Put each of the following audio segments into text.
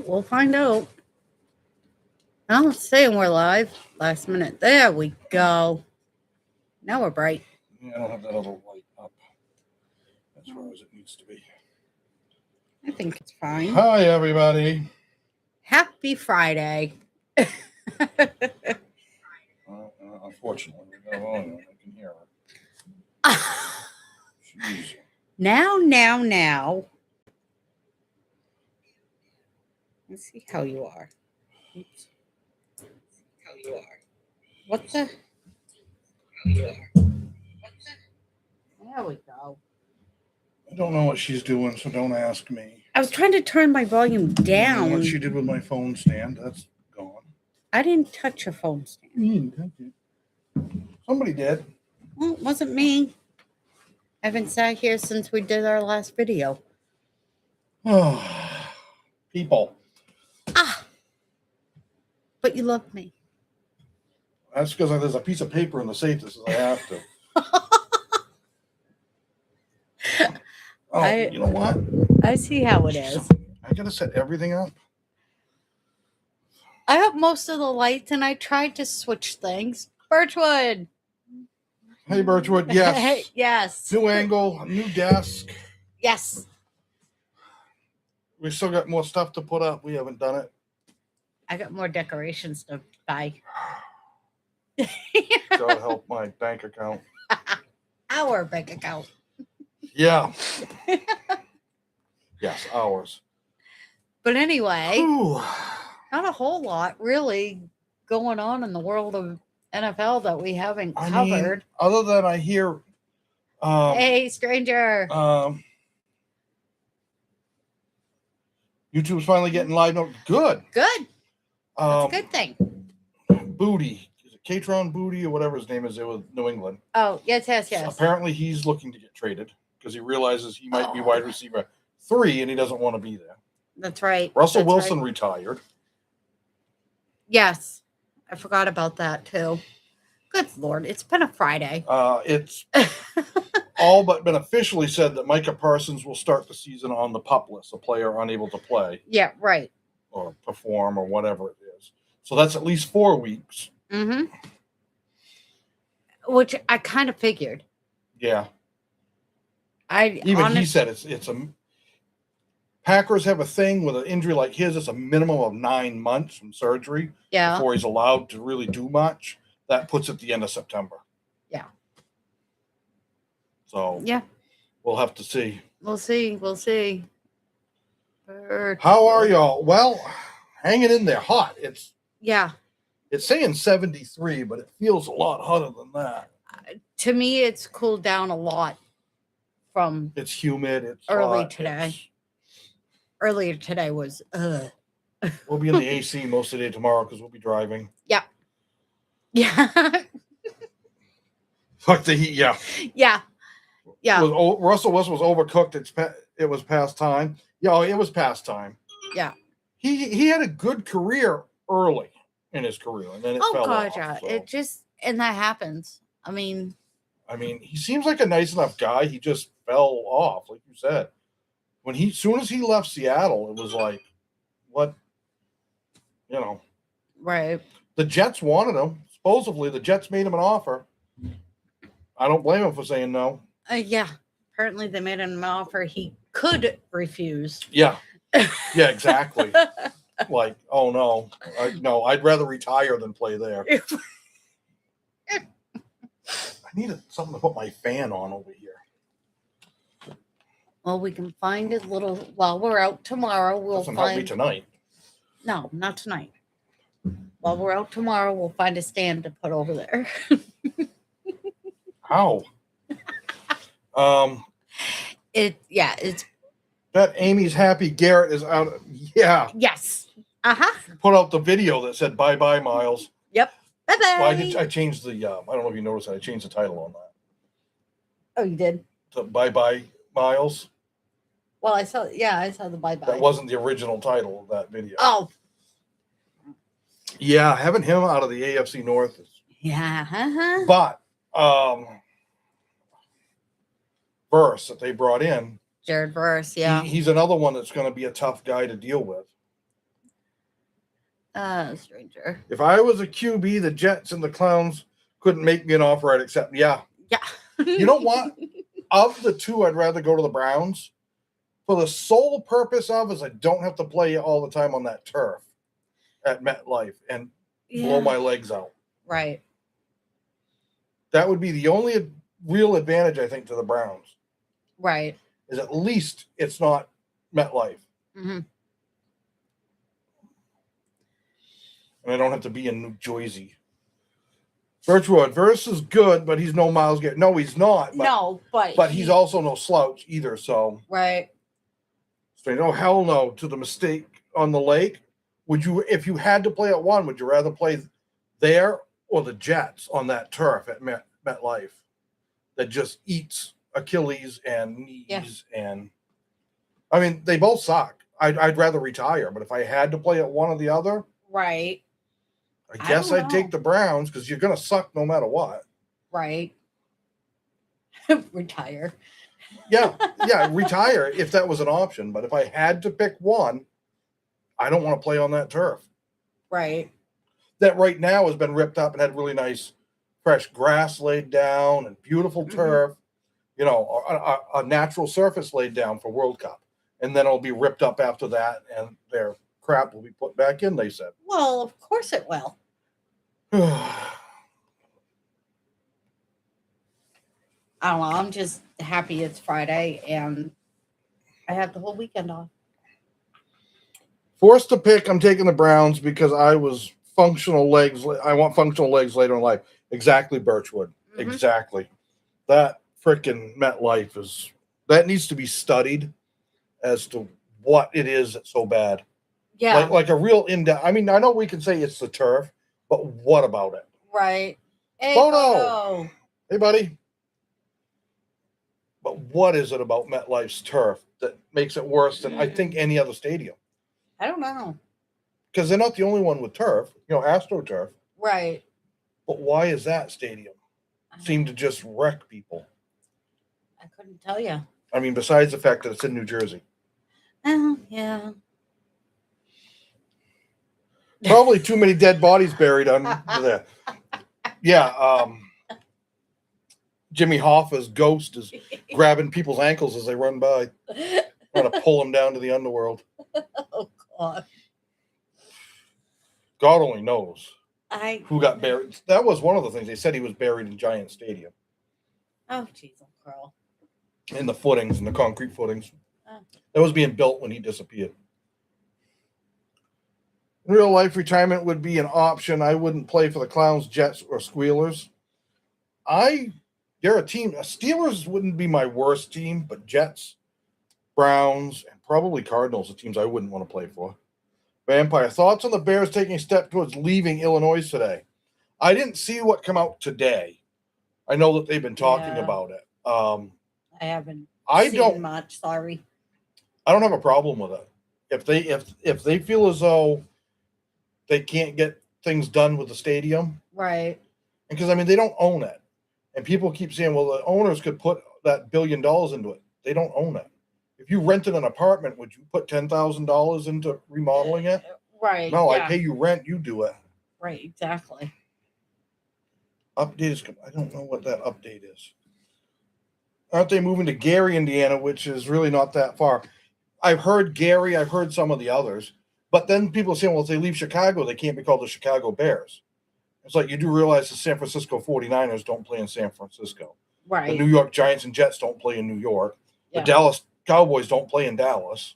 we'll find out. Oh, it's saying we're live. Last minute. There we go. Now we're bright. Yeah, I don't have that other light up as far as it needs to be. I think it's fine. Hi, everybody. Happy Friday. Unfortunately, we got volume. I can hear her. Jeez. Now. Let's see how you are. Oops. How you are. What the? There we go. I don't know what she's doing, so don't ask me. I was trying to turn my volume down. What she did with my phone stand, that's gone. I didn't touch your phone stand. You didn't touch it. Somebody did. Well, it wasn't me. I haven't sat here since we did our last video. Oh, people. But you love me. That's because there's a piece of paper in the safe that says I have to. You know what? I see how it is. I gotta set everything up. I have most of the lights, and I tried to switch things. Birchwood. Hey, Birchwood. Yes. Yes. New angle, new desk. Yes. We still got more stuff to put up. We haven't done it. I got more decorations to buy. God help my bank account. Our bank account. Yeah. Yes, ours. But anyway, Whew. not a whole lot really going on in the world of NFL that we haven't covered. Mean, other than I hear... hey, stranger. YouTube's finally getting live. No, good. Good. That's a good thing. Booty. Is it Catron Booty or whatever his name is? It was New England. Oh, yes. So apparently he's looking to get traded because he realizes he might be wide receiver 3 and he doesn't want to be there. That's right. Russell Wilson retired. Yes. I forgot about that too. Good Lord. It's been a Friday. It's all but been officially said that Micah Parsons will start the season on the PUP list, a player unable to play. Yeah, right. Or perform or whatever it is. So that's at least 4 weeks. Mm-hmm. Which I kind of figured. Yeah. He said it's a Packers have a thing with an injury like his. It's a minimum of 9 months from surgery before he's allowed to really do much. That puts it at the end of September. Yeah. So we'll have to see. We'll see. How are y'all? Well, hanging in there, hot. It's saying 73, but it feels a lot hotter than that. To me, it's cooled down a lot from. It's humid. It's early hot. Today. Earlier today was. We'll be in the AC most of the day tomorrow because we'll be driving. Yep. Yeah. Fuck the heat. Yeah. Yeah. Russell Wilson was overcooked. It was past time. Yeah, it was past time. Yeah. He had a good career early in his career, and then it fell off. Yeah. So. It just and that happens. I mean, he seems like a nice enough guy. He just fell off, like you said. As soon as he left Seattle, it was like, what, Right. The Jets wanted him. Supposedly, the Jets made him an offer. I don't blame him for saying no. Yeah. Apparently, they made him an offer he could refuse. Yeah. Yeah, exactly. Like, oh, no. I'd rather retire than play there. I needed something to put my fan on over here. Well, we can find a little while we're out tomorrow. Doesn't help me tonight. No, not tonight. While we're out tomorrow, we'll find a stand to put over there. How? It's that Amy's Happy Garrett is out. Yeah. Yes. Put out the video that said bye Miles. Yep. Bye bye. Well, I changed the I don't know if you noticed that I changed the title on that. Oh, you did? To bye Miles. Well, I saw the bye. That wasn't the original title of that video. Oh. Yeah, having him out of the AFC North is. Yeah. But Verse that they brought in. Jared Verse, yeah. He's another one that's going to be a tough guy to deal with. Stranger. If I was a QB, the Jets and the Clowns couldn't make me an offer I'd accept. Yeah. Yeah. You know what? Of the two, I'd rather go to the Browns for the sole purpose of is I don't have to play all the time on that turf at MetLife and blow my legs out. Right. That would be the only real advantage, I think, to the Browns. Right. Is at least it's not MetLife. Mm-hmm. And I don't have to be in New Jersey. Birchwood versus good, but he's no Myles Garrett. No, he's not. But he's also no slouch either. So right. So no, hell no to the mistake on the lake. Would you, if you had to play at one, would you rather play there or the Jets on that turf at MetLife that just eats Achilles and knees and I mean they both suck. I'd rather retire, but if I had to play at one or the other, right. I guess I'd take the Browns because you're gonna suck no matter what. Right. Retire. Yeah, retire if that was an option. But if I had to pick one, I don't want to play on that turf. Right. That right now has been ripped up and had really nice, fresh grass laid down and beautiful turf. You know, a natural surface laid down for World Cup, and then it'll be ripped up after that, and their crap will be put back in. They said. Well, of course it will. I don't know. I'm just happy it's Friday and I have the whole weekend off. Forced to pick, I'm taking the Browns because I was functional legs. I want functional legs later in life. Exactly, Birchwood. Mm-hmm. Exactly. That freaking MetLife that needs to be studied as to what it is that's so bad. Yeah. Like a real in-depth. I mean, I know we can say it's the turf, but what about it? Right. Hey, Photo. Hey, buddy. But what is it about MetLife's turf that makes it worse than I think any other stadium? I don't know. Because they're not the only one with turf, AstroTurf. Right. But why is that stadium seem to just wreck people? I couldn't tell you. I mean, besides the fact that it's in New Jersey. Oh, yeah. Probably too many dead bodies buried under there. Yeah, Jimmy Hoffa's ghost is grabbing people's ankles as they run by, trying to pull them down to the underworld. Oh, God. God only knows who got buried. That was one of the things. They said he was buried in Giant Stadium. Oh, jeez, Carl. In the footings, in the concrete footings. That was being built when he disappeared. Real life retirement would be an option. I wouldn't play for the Clowns, Jets, or Squealers. They're a team. Steelers wouldn't be my worst team, but Jets, Browns, and probably Cardinals are teams I wouldn't want to play for. Vampire, thoughts on the Bears taking a step towards leaving Illinois today? I didn't see what come out today. I know that they've been talking about it. I haven't seen much. Sorry. I don't have a problem with it. If they feel as though they can't get things done with the stadium, right? Because I mean they don't own it, and people keep saying, "Well, the owners could put that $1 billion into it." They don't own it. If you rented an apartment, would you put $10,000 into remodeling it? Right. No, I pay you rent. You do it. Right. Exactly. Update is. I don't know what that update is. Aren't they moving to Gary, Indiana, which is really not that far? I've heard Gary. I've heard some of the others. But then people are saying, well, if they leave Chicago, they can't be called the Chicago Bears. It's like you do realize the San Francisco 49ers don't play in San Francisco. Right. The New York Giants and Jets don't play in New York. Yeah. The Dallas Cowboys don't play in Dallas.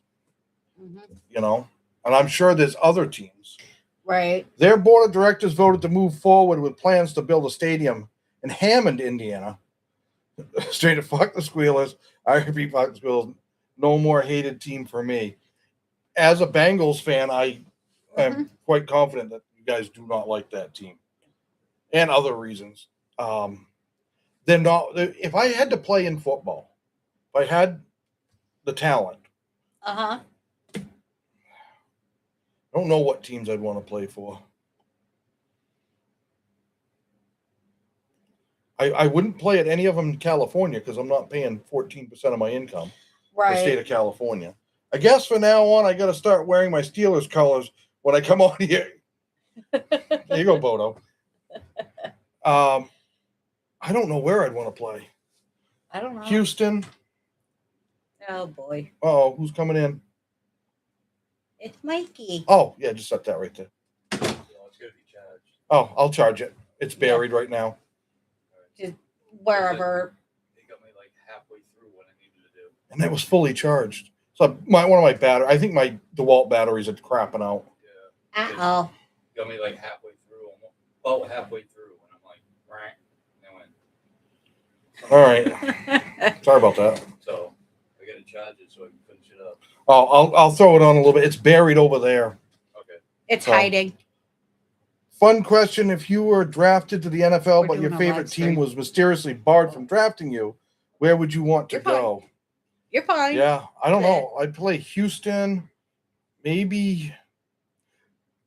Mm-hmm. And I'm sure there's other teams. Right. Their board of directors voted to move forward with plans to build a stadium in Hammond, Indiana. Straight to fuck the Squealers. I repeat, fuck the Squealers. No more hated team for me. As a Bengals fan, I am quite confident that you guys do not like that team, and other reasons. They're not. If I had to play in football, if I had the talent, I don't know what teams I'd want to play for. I wouldn't play at any of them in California because I'm not paying 14% of my income. Right. The state of California. I guess from now on, I got to start wearing my Steelers colors when I come out here There you go, Bodo. I don't know where I'd want to play. I don't know. Houston. Oh boy. Oh, who's coming in? It's Mikey. Oh, yeah, just set that right there. It's gonna be charged. Oh, I'll charge it. It's buried right now. Just wherever. He got me like halfway through what I needed to do. And it was fully charged. So one of my batteries, I think my DeWalt batteries are crapping out. Yeah. Uh-oh. Got me like halfway through, about halfway through, and I'm like, right, and I went. All right. Sorry about that. So I gotta charge it so I can finish it up. Oh, I'll throw it on a little bit. It's buried over there. Okay. It's So, hiding. Fun question. If you were drafted to the NFL, We're but your doing a favorite live team stream. was mysteriously barred from drafting you, where would you want to You're fine. go? You're fine. Yeah, I don't know. I'd play Houston. Maybe.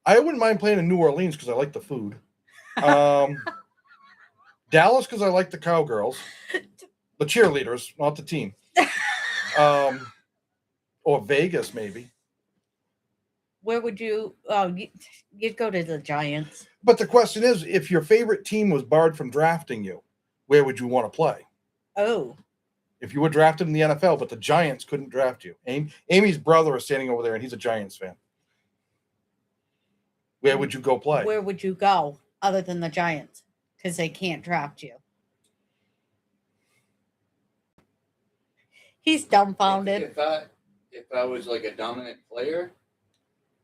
I wouldn't mind playing in New Orleans because I like the food. Dallas because I like the cowgirls. The cheerleaders, not the team. Or Vegas, maybe. Where would you? Oh, you'd go to the Giants. But the question is, if your favorite team was barred from drafting you, where would you want to play? Oh. If you were drafted in the NFL, but the Giants couldn't draft you. Amy's brother is standing over there, and he's a Giants fan. Where would you go play? Where would you go other than the Giants? Because they can't draft you. He's dumbfounded. If I was like a dominant player,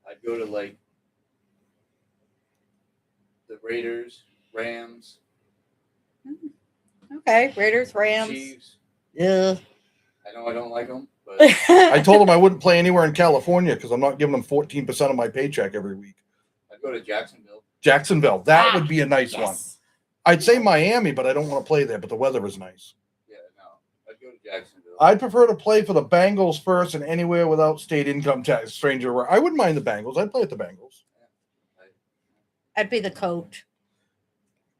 I'd go to like the Raiders, Rams, Okay, Raiders, Rams. Chiefs. Yeah. I know I don't like them, but I told him I wouldn't play anywhere in California because I'm not giving them 14% of my paycheck every week. I'd go to Jacksonville. Jacksonville, that would be a nice one. Yes. I'd say Miami, but I don't want to play there, but the weather is nice. Yeah, no, I'd go to Jacksonville. I'd prefer to play for the Bengals first and anywhere without state income tax. Stranger, I wouldn't mind the Bengals. I'd play at the Bengals. I'd be the coach.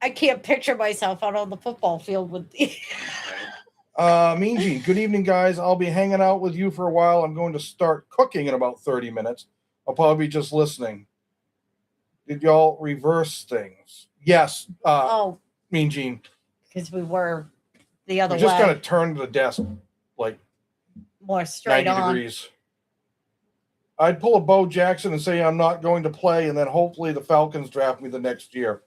I can't picture myself out on the football field with the. Mean Gene, good evening, guys. I'll be hanging out with you for a while. I'm going to start cooking in about 30 minutes. I'll probably be just listening. Did y'all reverse things? Yes. Oh, Mean Gene. because we were the other I'm just way. going to turn to the desk like More straight 90 on. degrees. I'd pull a Bo Jackson and say I'm not going to play, and then hopefully the Falcons draft me the next year.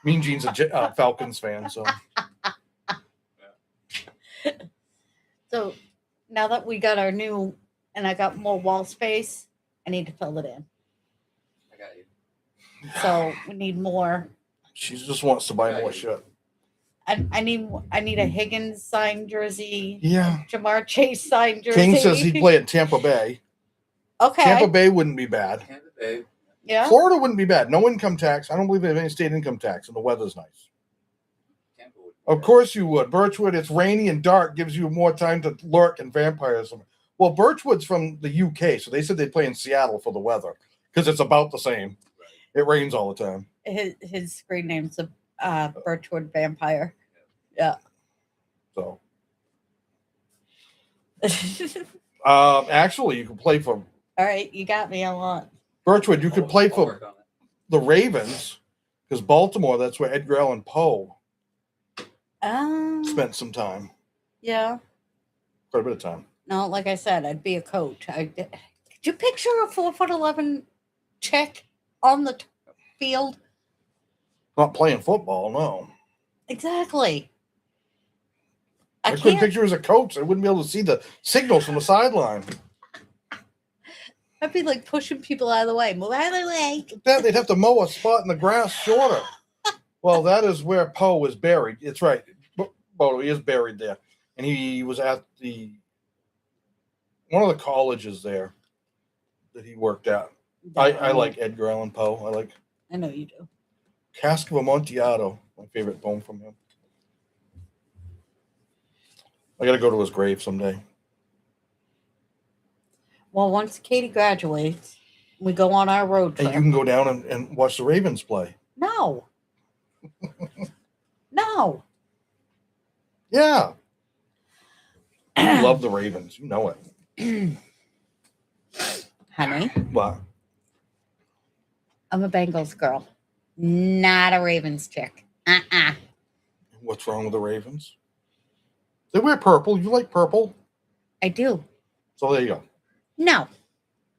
Mean Gene's a Falcons fan, so. So now that we got our new, and I got more wall space, I need to fill it in. I got you. So we need more. She just wants to buy more shit. I need a Higgins signed jersey. Yeah. Jamar Chase signed jersey. King says he'd play at Tampa Bay. Okay. Tampa Bay wouldn't be bad. Tampa Bay. Yeah. Florida wouldn't be bad. No income tax. I don't believe they have any state income tax, and the weather's nice. Tampa would be Of bad. course you would. Birchwood, it's rainy and dark, gives you more time to lurk and vampires. Well, Birchwood's from the UK, so they said they'd play in Seattle for the weather because it's about the same. Right. It rains all the time. His screen name's a Birchwood Vampire. Yeah. So, actually, you could play for All right, you got me a lot. Birchwood. You could play I'll for work on it. the Ravens because Baltimore, that's where Edgar Allan Poe spent some time, Yeah. quite a bit of time. No, like I said, I'd be a coach. Could you picture a 4'11" chick on the field? Not playing football, no. Exactly. I couldn't picture her as a coach. I wouldn't be able to see the signals from the sideline. I'd be like pushing people out of the way. Move out of the way. That they'd have to mow a spot in the grass shorter. Well, that is where Poe is buried. It's right. Bodo, he is buried there. And he was at one of the colleges there that he worked at. I like Edgar Allan Poe. I know you do. Cask of Amontillado, my favorite poem from him. I got to go to his grave someday. Well, once Katie graduates, we go on our road And trip. you can go down and watch the Ravens play. No. No. Yeah. You love the Ravens. You know it. Honey, But I'm a Bengals girl, not a Ravens chick. What's wrong with the Ravens? They wear purple. You like purple? I do. So there you go. No.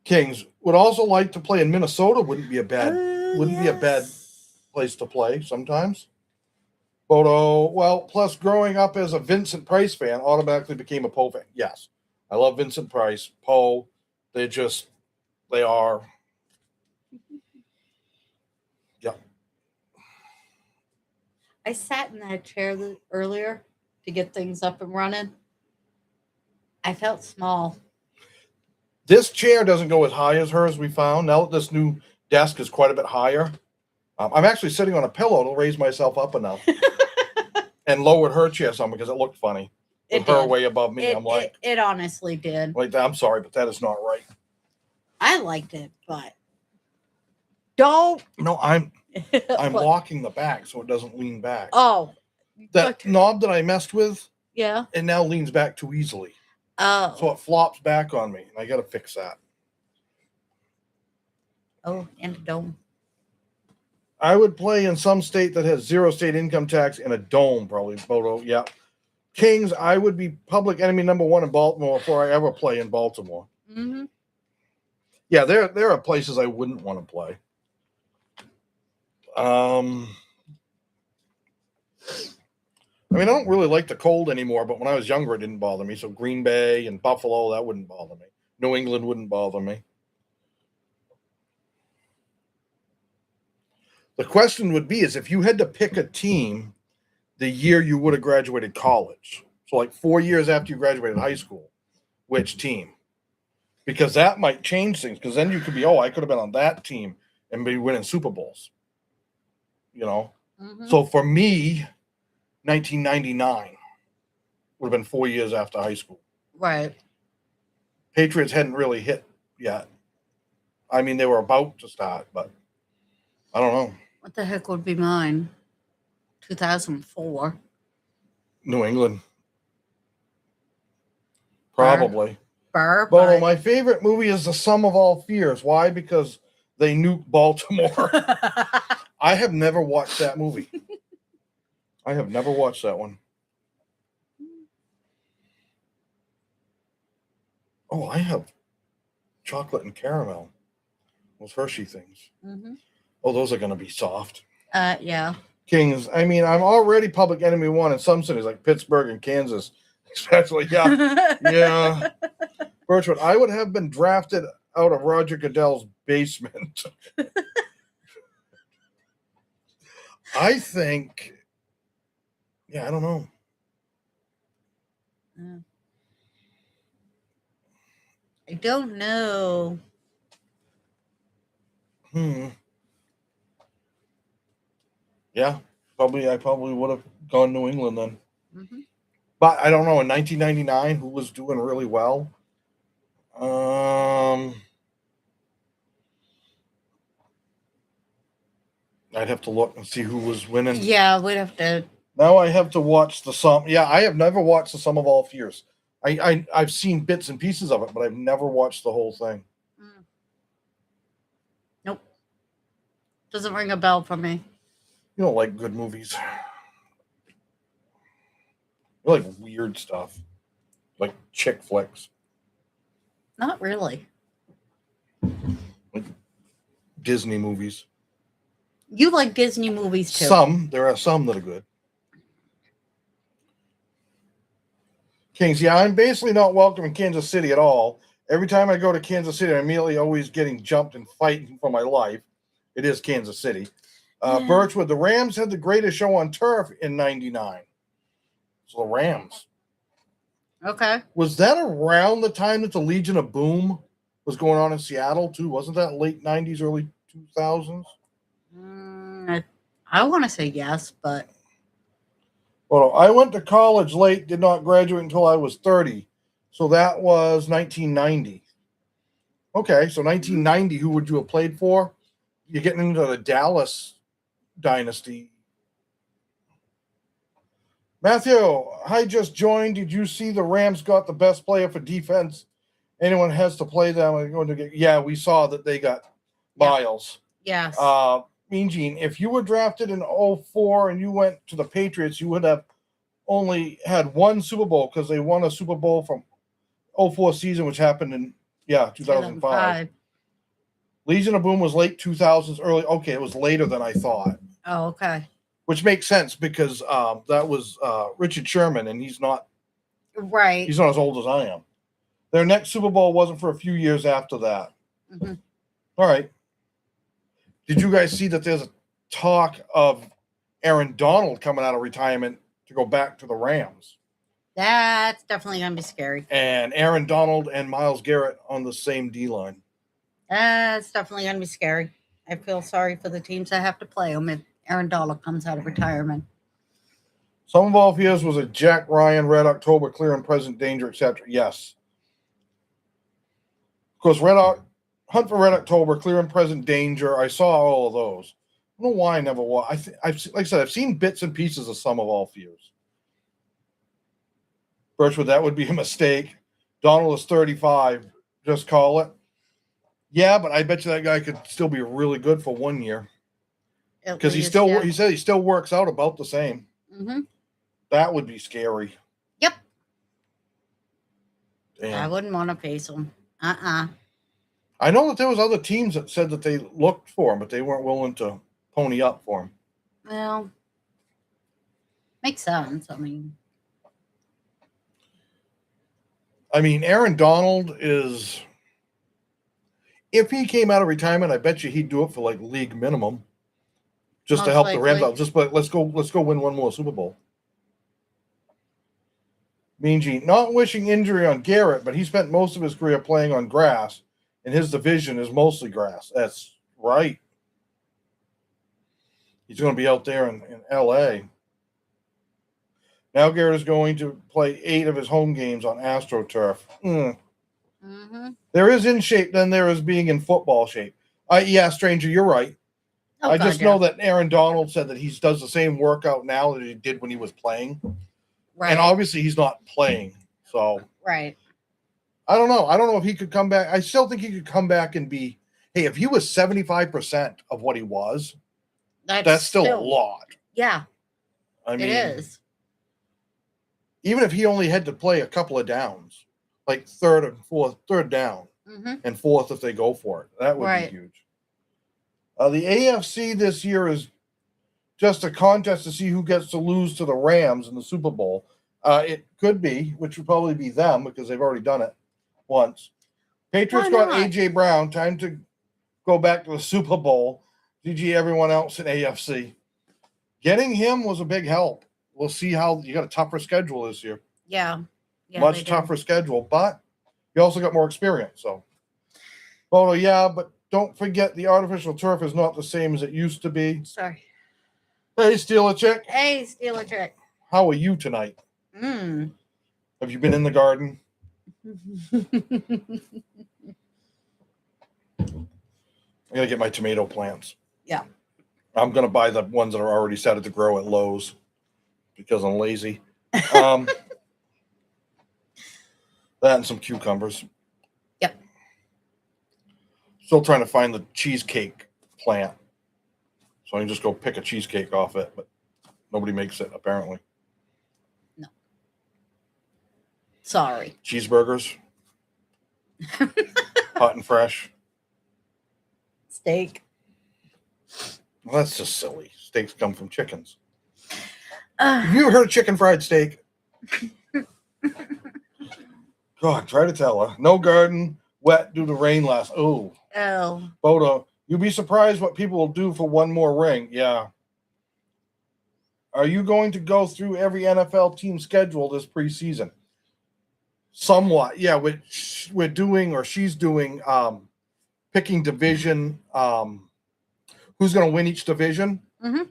Kings would also like to play in Minnesota. Wouldn't be a bad Yes. place to play sometimes. Bodo, well, plus growing up as a Vincent Price fan, automatically became a Poe fan. Yes, I love Vincent Price. Poe, they are. Yeah. I sat in that chair earlier to get things up and running. I felt small. This chair doesn't go as high as hers, we found. Now that this new desk is quite a bit higher, I'm actually sitting on a pillow to raise myself up enough and lowered her chair some because it looked funny. With her way above me, I'm like... It honestly did. Like, I'm sorry, but that is not right. I liked it, but... Don't... No, I'm locking the back so it doesn't lean back. Oh. That knob that I messed with, yeah, it now leans back too easily. Oh. So it flops back on me, and I got to fix that. Oh, and a dome. I would play in some state that has 0 state income tax in a dome, probably. Bodo, yeah. Kings, I would be public enemy number 1 in Baltimore before I ever play in Baltimore. Mm-hmm. Yeah, there are places I wouldn't want to play. I mean, I don't really like the cold anymore, but when I was younger, it didn't bother me. So Green Bay and Buffalo, that wouldn't bother me. New England wouldn't bother me. The question would be is if you had to pick a team the year you would have graduated college, so like 4 years after you graduated high school, which team? Because that might change things, because then you could be, I could have been on that team and be winning Super Bowls. You know? Mm-hmm. So for me, 1999 would have been 4 years after high school. Right. Patriots hadn't really hit yet. I mean, they were about to start, but I don't know. What the heck would be mine? 2004. New England. Probably. But my favorite movie is The Sum of All Fears. Why? Because they nuke Baltimore. I have never watched that movie. I have never watched that one. Oh, I have chocolate and caramel. Those Hershey things. Mm-hmm. Oh, those are going to be soft. Yeah. Kings. I mean, I'm already public enemy 1 in some cities like Pittsburgh and Kansas. Especially, yeah. Yeah. Birchwood, I would have been drafted out of Roger Goodell's basement. I think, I don't know. I don't know. Yeah, I probably would have gone New England then. Mm-hmm. But I don't know, in 1999, who was doing really well? I'd have to look and see who was winning. Yeah, we'd have to. Now I have to watch the sum. Yeah, I have never watched the Sum of All Fears. I've seen bits and pieces of it, but I've never watched the whole thing. Nope. Doesn't ring a bell for me. You don't like good movies. You like weird stuff. Like chick flicks. Not really. Like Disney movies. You like Disney movies too. There are some that are good. Kings, yeah, I'm basically not welcome in Kansas City at all. Every time I go to Kansas City, I'm immediately always getting jumped and fighting for my life. It is Kansas City. Birchwood, the Rams had the greatest show on turf in 99. So the Rams. Okay. Was that around the time that the Legion of Boom was going on in Seattle too? Wasn't that late 90s, early 2000s? I want to say yes, but... Well, I went to college late, did not graduate until I was 30. So that was 1990. Okay, so 1990, who would you have played for? You're getting into the Dallas dynasty. Matthew, I just joined. Did you see the Rams got the best player for defense? Anyone has to play them. Yeah, we saw that they got Miles. Yes. Mean Gene, if you were drafted in 04 and you went to the Patriots, you would have only had one Super Bowl because they won a Super Bowl from 04 season, which happened in 2005. Legion of Boom was late 2000s, early. Okay, it was later than I thought. Oh, okay. Which makes sense because that was Richard Sherman, and he's not Right. as old as I am. Their next Super Bowl wasn't for a few years after that. Mm-hmm. All right. Did you guys see that there's a talk of Aaron Donald coming out of retirement to go back to the Rams? That's definitely going to be scary. And Aaron Donald and Myles Garrett on the same D-line. That's definitely going to be scary. I feel sorry for the teams that have to play them if Aaron Donald comes out of retirement. Some of all fears was a Jack Ryan, Red October, Clear and Present Danger, etc. Yes. Of course, Hunt for Red October, Clear and Present Danger. I saw all of those. I don't know why I never watched. Like I said, I've seen bits and pieces of Some of All Fears. Birchwood, that would be a mistake. Donald is 35. Just call it. Yeah, but I bet you that guy could still be really good for 1 year. Because he said he still works out about the same. Mm-hmm. That would be scary. Yep. Damn. I wouldn't want to face him. I know that there was other teams that said that they looked for him, but they weren't willing to pony up for him. Well, makes sense. I mean, Aaron Donald is. If he came out of retirement, I bet you he'd do it for like league minimum, just to help the Rams out. Just let's go win one more Super Bowl. Mean Gene, not wishing injury on Garrett, but he spent most of his career playing on grass, and his division is mostly grass. That's right. He's going to be out there in L.A. Now Garrett is going to play 8 of his home games on AstroTurf. Mm-hmm. There is in shape, then there is being in football shape. Yeah, stranger, you're right. Oh, I just know that Aaron Donald said that he does the same workout now that he did when he was playing. Right. And obviously he's not playing. So right. I don't know. I don't know if he could come back. I still think he could come back and be, hey, if he was 75% of what he was, that's still a lot. Yeah. I mean, it is. Even if he only had to play a couple of downs, like third down, and fourth if they go for it, that would be huge. The AFC this year is just a contest to see who gets to lose to the Rams in the Super Bowl. It could be, which would probably be them because they've already done it once. Patriots got A.J. Brown. Time to go back to the Super Bowl. GG everyone else in AFC. Getting him was a big help. We'll see how you got a tougher schedule this year. Yeah. Much tougher schedule, but you also got more experience. So, well, yeah, but don't forget the artificial turf is not the same as it used to be. Sorry. Hey, Steeler Chick. Hey, Steeler Chick. How are you tonight? Have you been in the garden? I gotta get my tomato plants. Yeah. I'm gonna buy the ones that are already started to grow at Lowe's because I'm lazy. That and some cucumbers. Yep. Still trying to find the cheesecake plant. So I can just go pick a cheesecake off it, but nobody makes it apparently. No. Sorry. Cheeseburgers. Hot and fresh. Steak. Well, that's just silly. Steaks come from chickens. Have you ever heard of chicken fried steak? God, try to tell her. No garden, wet due to rain last. Oh. Bodo, you'll be surprised what people will do for one more ring. Yeah. Are you going to go through every NFL team schedule this preseason? Somewhat. Yeah, we're doing, or she's doing, picking division, who's going to win each division.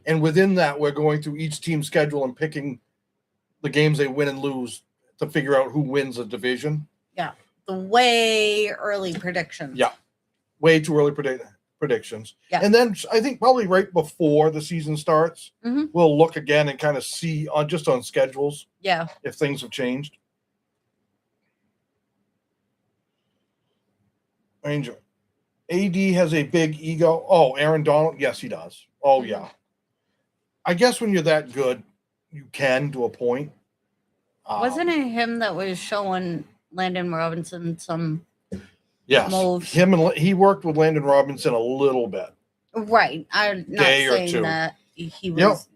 And within that, we're going through each team's schedule and picking the games they win and lose to figure out who wins a division. Yeah. The way early predictions. Yeah. Way too early predictions. Yeah. And then I think probably right before the season starts, we'll look again and kind of see on schedules. Yeah. If things have changed. AD has a big ego. Oh, Aaron Donald? Yes, he does. Oh, yeah. I guess when you're that good, you can to a point. Wasn't it him that was showing Landon Robinson some Yes. moves? He worked with Landon Robinson a little bit. Right. I'm not Day or saying two. that he was,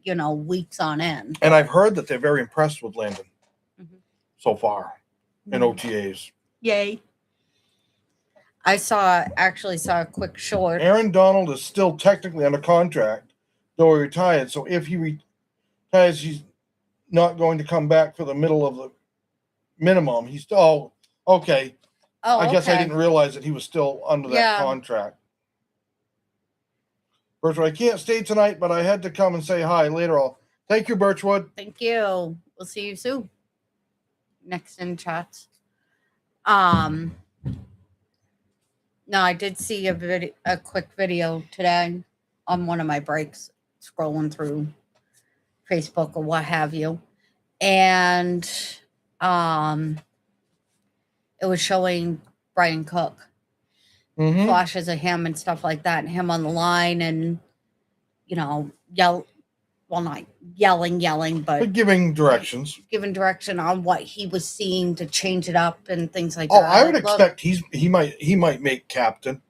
weeks on end. And I've heard that they're very impressed with Landon so far in OTAs. Yay. I actually saw a quick short. Aaron Donald is still technically under contract, though he retired. So if he retires, he's not going to come back for the middle of the minimum. He's still okay. Oh, I guess I okay. didn't realize that he was still under that contract. Birchwood, I can't stay tonight, but I had to come and say hi later. Thank you, Birchwood. Thank you. We'll see you soon. Next in chats. No, I did see a quick video today on one of my breaks, scrolling through Facebook or what have you, and it was showing Brian Cook flashes of him and stuff like that, and him on the line, and not yelling, but giving directions, giving direction on what he was seeing to change it up and things like that. that. I would expect he might make captain,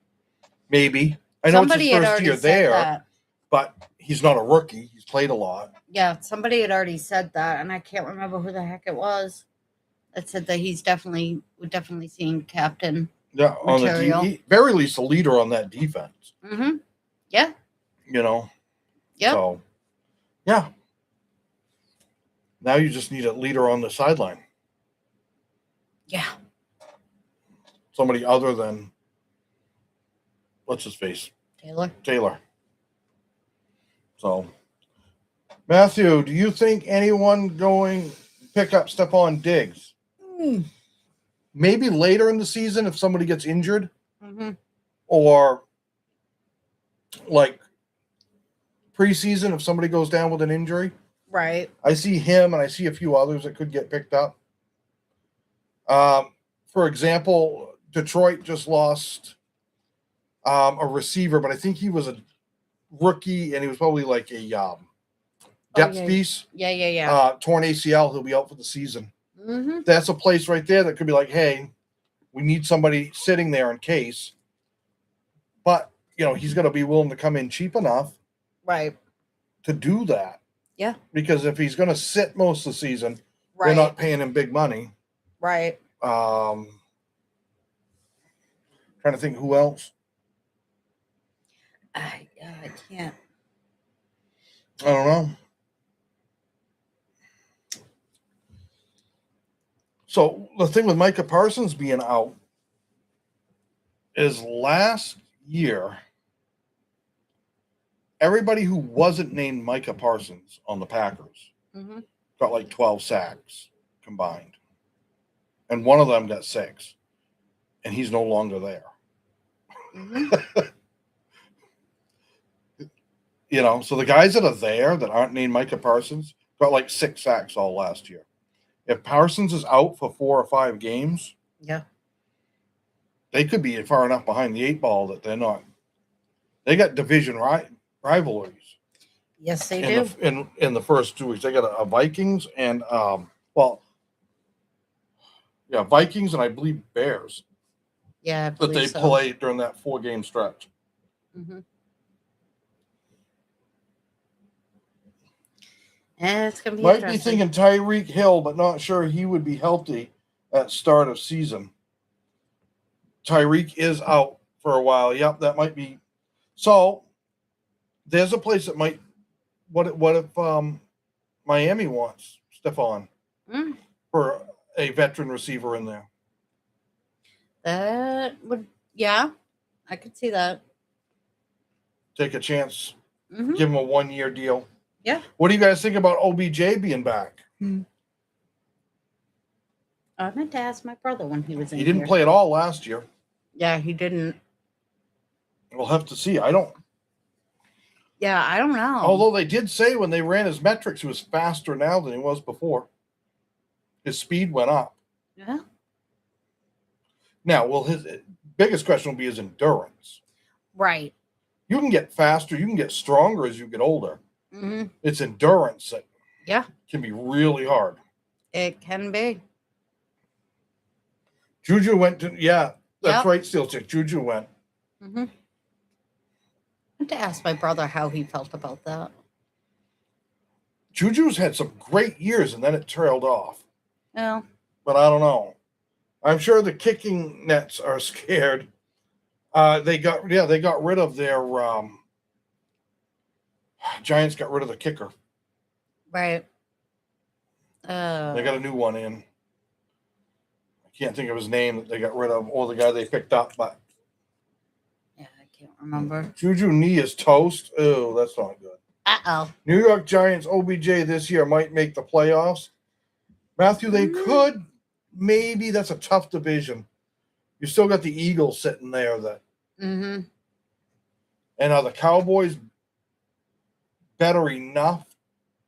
maybe. I know it's his first year there, but he's not a rookie. He's played a lot. Yeah, somebody had already said that, and I can't remember who the heck it was. That said that we're definitely seeing captain. Yeah, on the very least, a leader on that defense. Yeah. Yeah. So, yeah. Now you just need a leader on the sideline. Yeah. Somebody other than, what's his face? Taylor. So, Matthew, do you think anyone going pick up Stephon Diggs? Maybe later in the season if somebody gets injured, or like preseason if somebody goes down with an injury. Right. I see him and I see a few others that could get picked up. For example, Detroit just lost a receiver, but I think he was a rookie and he was probably like a depth piece. Yeah. Torn ACL, he'll be out for the season. That's a place right there that could be like, hey, we need somebody sitting there in case. But, he's going to be willing to come in cheap enough to do that. Yeah. Because if he's going to sit most of the season, they're not paying him big money. Right. Trying to think who else. I can't. I don't know. So the thing with Micah Parsons being out is last year, everybody who wasn't named Micah Parsons on the Packers got like 12 sacks combined. And one of them got 6. And he's no longer there. So the guys that are there that aren't named Micah Parsons got like 6 sacks all last year. If Parsons is out for 4 or 5 games, they could be far enough behind the 8 ball that they're not. They got division rivalries. Yes, they do. In the first 2 weeks, they got a Vikings and Vikings and I believe Bears. Yeah, that they play during that 4-game stretch. It's gonna be Might be thinking Tyreek Hill, but not sure he would be healthy at start of season. Tyreek is out for a while. Yep, that might be. So there's a place that might. What if Miami wants Stephon for a veteran receiver in there? That would, I could see that. Take a chance. Give him a 1-year deal. Yeah. What do you guys think about OBJ being back? I meant to ask my brother when he was in. He didn't play at all last year. Yeah, he didn't. We'll have to see. I don't know. Although they did say when they ran his metrics, he was faster now than he was before. His speed went up. Yeah. Now, his biggest question will be his endurance. Right. You can get faster, you can get stronger as you get older. Hmm. It's endurance that Yeah, can be really hard. it can be. Juju went to, yeah, that's Yep. right, Steel Chick. Juju went. Hmm. I had to ask my brother how he felt about that. Juju's had some great years and then it trailed off. Yeah. But I don't know. I'm sure the kicking nets are scared. They got rid of their Giants got rid of the kicker. Right. They got a new one in. I can't think of his name that they got rid of, or the guy they picked up, but Yeah, I can't remember. Juju knee is toast. Oh, that's not good. Uh-oh. New York Giants OBJ this year might make the playoffs. Matthew, they could. Maybe that's a tough division. You still got the Eagles sitting there that. Mm-hmm. And are the Cowboys better enough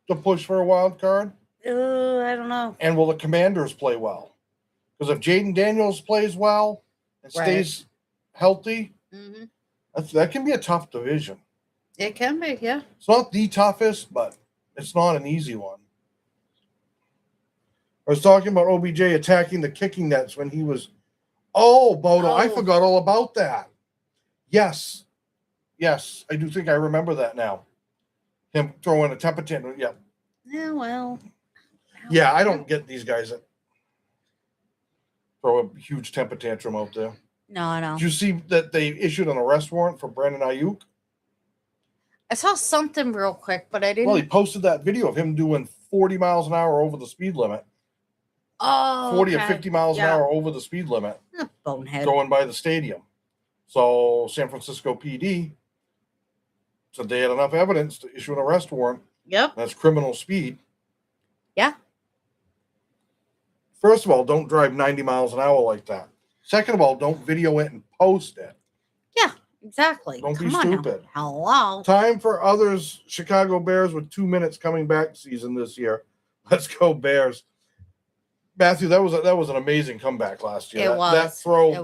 to push for a wild card? I don't know. And will the Commanders play well? Because if Jaden Daniels plays well and stays healthy, Mm-hmm. that can be a tough division. It can be, yeah. It's not the toughest, but it's not an easy one. I was talking about OBJ attacking the kicking nets when he was. Oh, Bodo, I forgot all about that. Yes, I do think I remember that now. Him throwing a temper tantrum. Yeah. Yeah, well. Yeah, I don't get these guys that throw a huge temper tantrum out there. No, I know. Did you see that they issued an arrest warrant for Brandon Ayuk? I saw something real quick, but I didn't. Well, he posted that video of him doing 40 miles an hour over the speed limit. 40 or 50 miles an hour over the speed limit. Bonehead. Going by the stadium. So San Francisco PD said they had enough evidence to issue an arrest warrant. Yep. That's criminal speed. Yeah. First of all, don't drive 90 miles an hour like that. Second of all, don't video it and post it. Yeah, exactly. Don't be Come on stupid. now. Hello. Time for others. Chicago Bears with 2 minutes coming back season this year. Let's go Bears. Matthew, that was an amazing comeback last year. That throw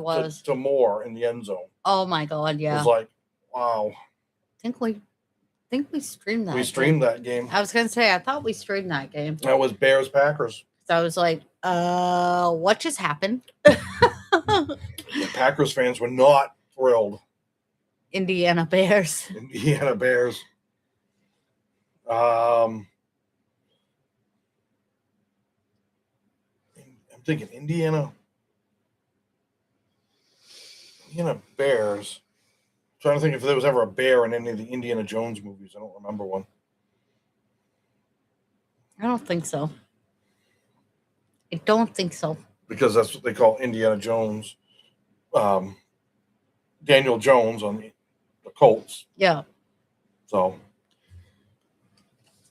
to Moore in the end zone. Oh my God, yeah. It was like, wow. I think we streamed that. We streamed that game. I was gonna say I thought we streamed that game. That was Bears Packers. So I was like, what just happened? The Packers fans were not thrilled. Indiana Bears. Indiana Bears. I'm thinking Indiana Bears. I'm trying to think if there was ever a bear in any of the Indiana Jones movies. I don't remember one. I don't think so. I don't think so. Because that's what they call Indiana Jones. Daniel Jones on the Colts. Yeah. So.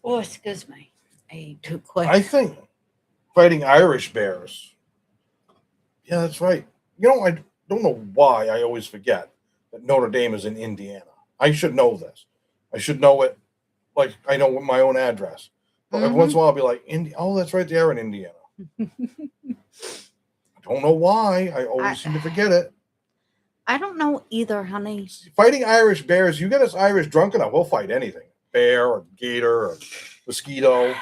Oh, excuse me. I ate too quick. I think fighting Irish Bears. Yeah, that's right. You know, I don't know why I always forget that Notre Dame is in Indiana. I should know this. I should know it like I know my own address. But every once in a while I'll be like, oh, that's right, they're in Indiana. I don't know why. I always seem to forget it. I don't know either, honey. Fighting Irish Bears, you get us Irish drunk enough, we'll fight anything. Bear or gator or mosquito.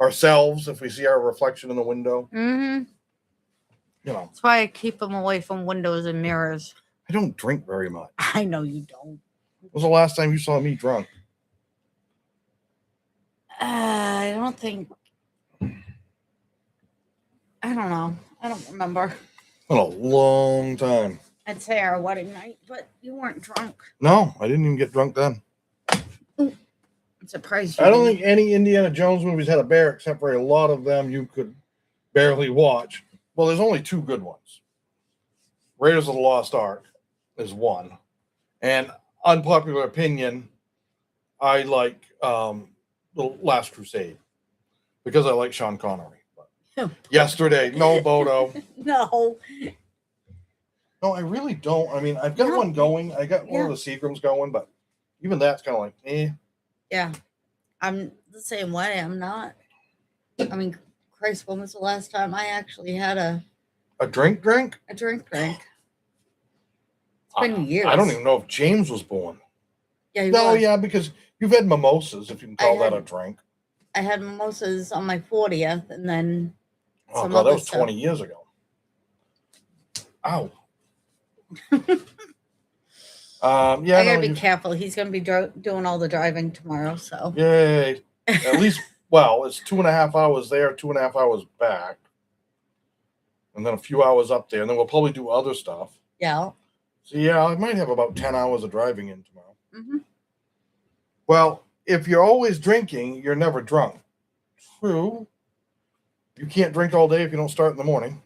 Ourselves, if we see our reflection in the window. Mm-hmm. You know. That's why I keep them away from windows and mirrors. I don't drink very much. I know you don't. When was the last time you saw me drunk? I don't think. I don't know. I don't remember. In a long time. I'd say our wedding night, but you weren't drunk. No, I didn't even get drunk then. Ooh, I'm surprised you I don't didn't. think any Indiana Jones movies had a bear, except for a lot of them you could barely watch. Well, there's only two good ones. Raiders of the Lost Ark is one. And unpopular opinion, I like The Last Crusade because I like Sean Connery. But yesterday, no, Bodo. No. No, I really don't. I mean, I've got one going. I got one of the Seagrams going, but even that's kind of like, eh. Yeah. I'm the same way. I'm not. I mean, Christ, when was the last time I actually had a drink? A drink. been years. I don't even know if James was born. Yeah, he No, was. yeah, because you've had mimosas, if you can call that a drink. I had mimosas on my 40th, and then Oh some god, that other was stuff. 20 years ago. Ow. Yeah, I gotta be careful. He's gonna be doing all the driving tomorrow, so. Yay. At least, well, it's 2.5 hours there, 2.5 hours back, and then a few hours up there, and then we'll probably do other stuff. Yeah. So yeah, I might have about 10 hours of driving in tomorrow. Mm-hmm. Well, if you're always drinking, you're never drunk. True. You can't drink all day if you don't start in the morning.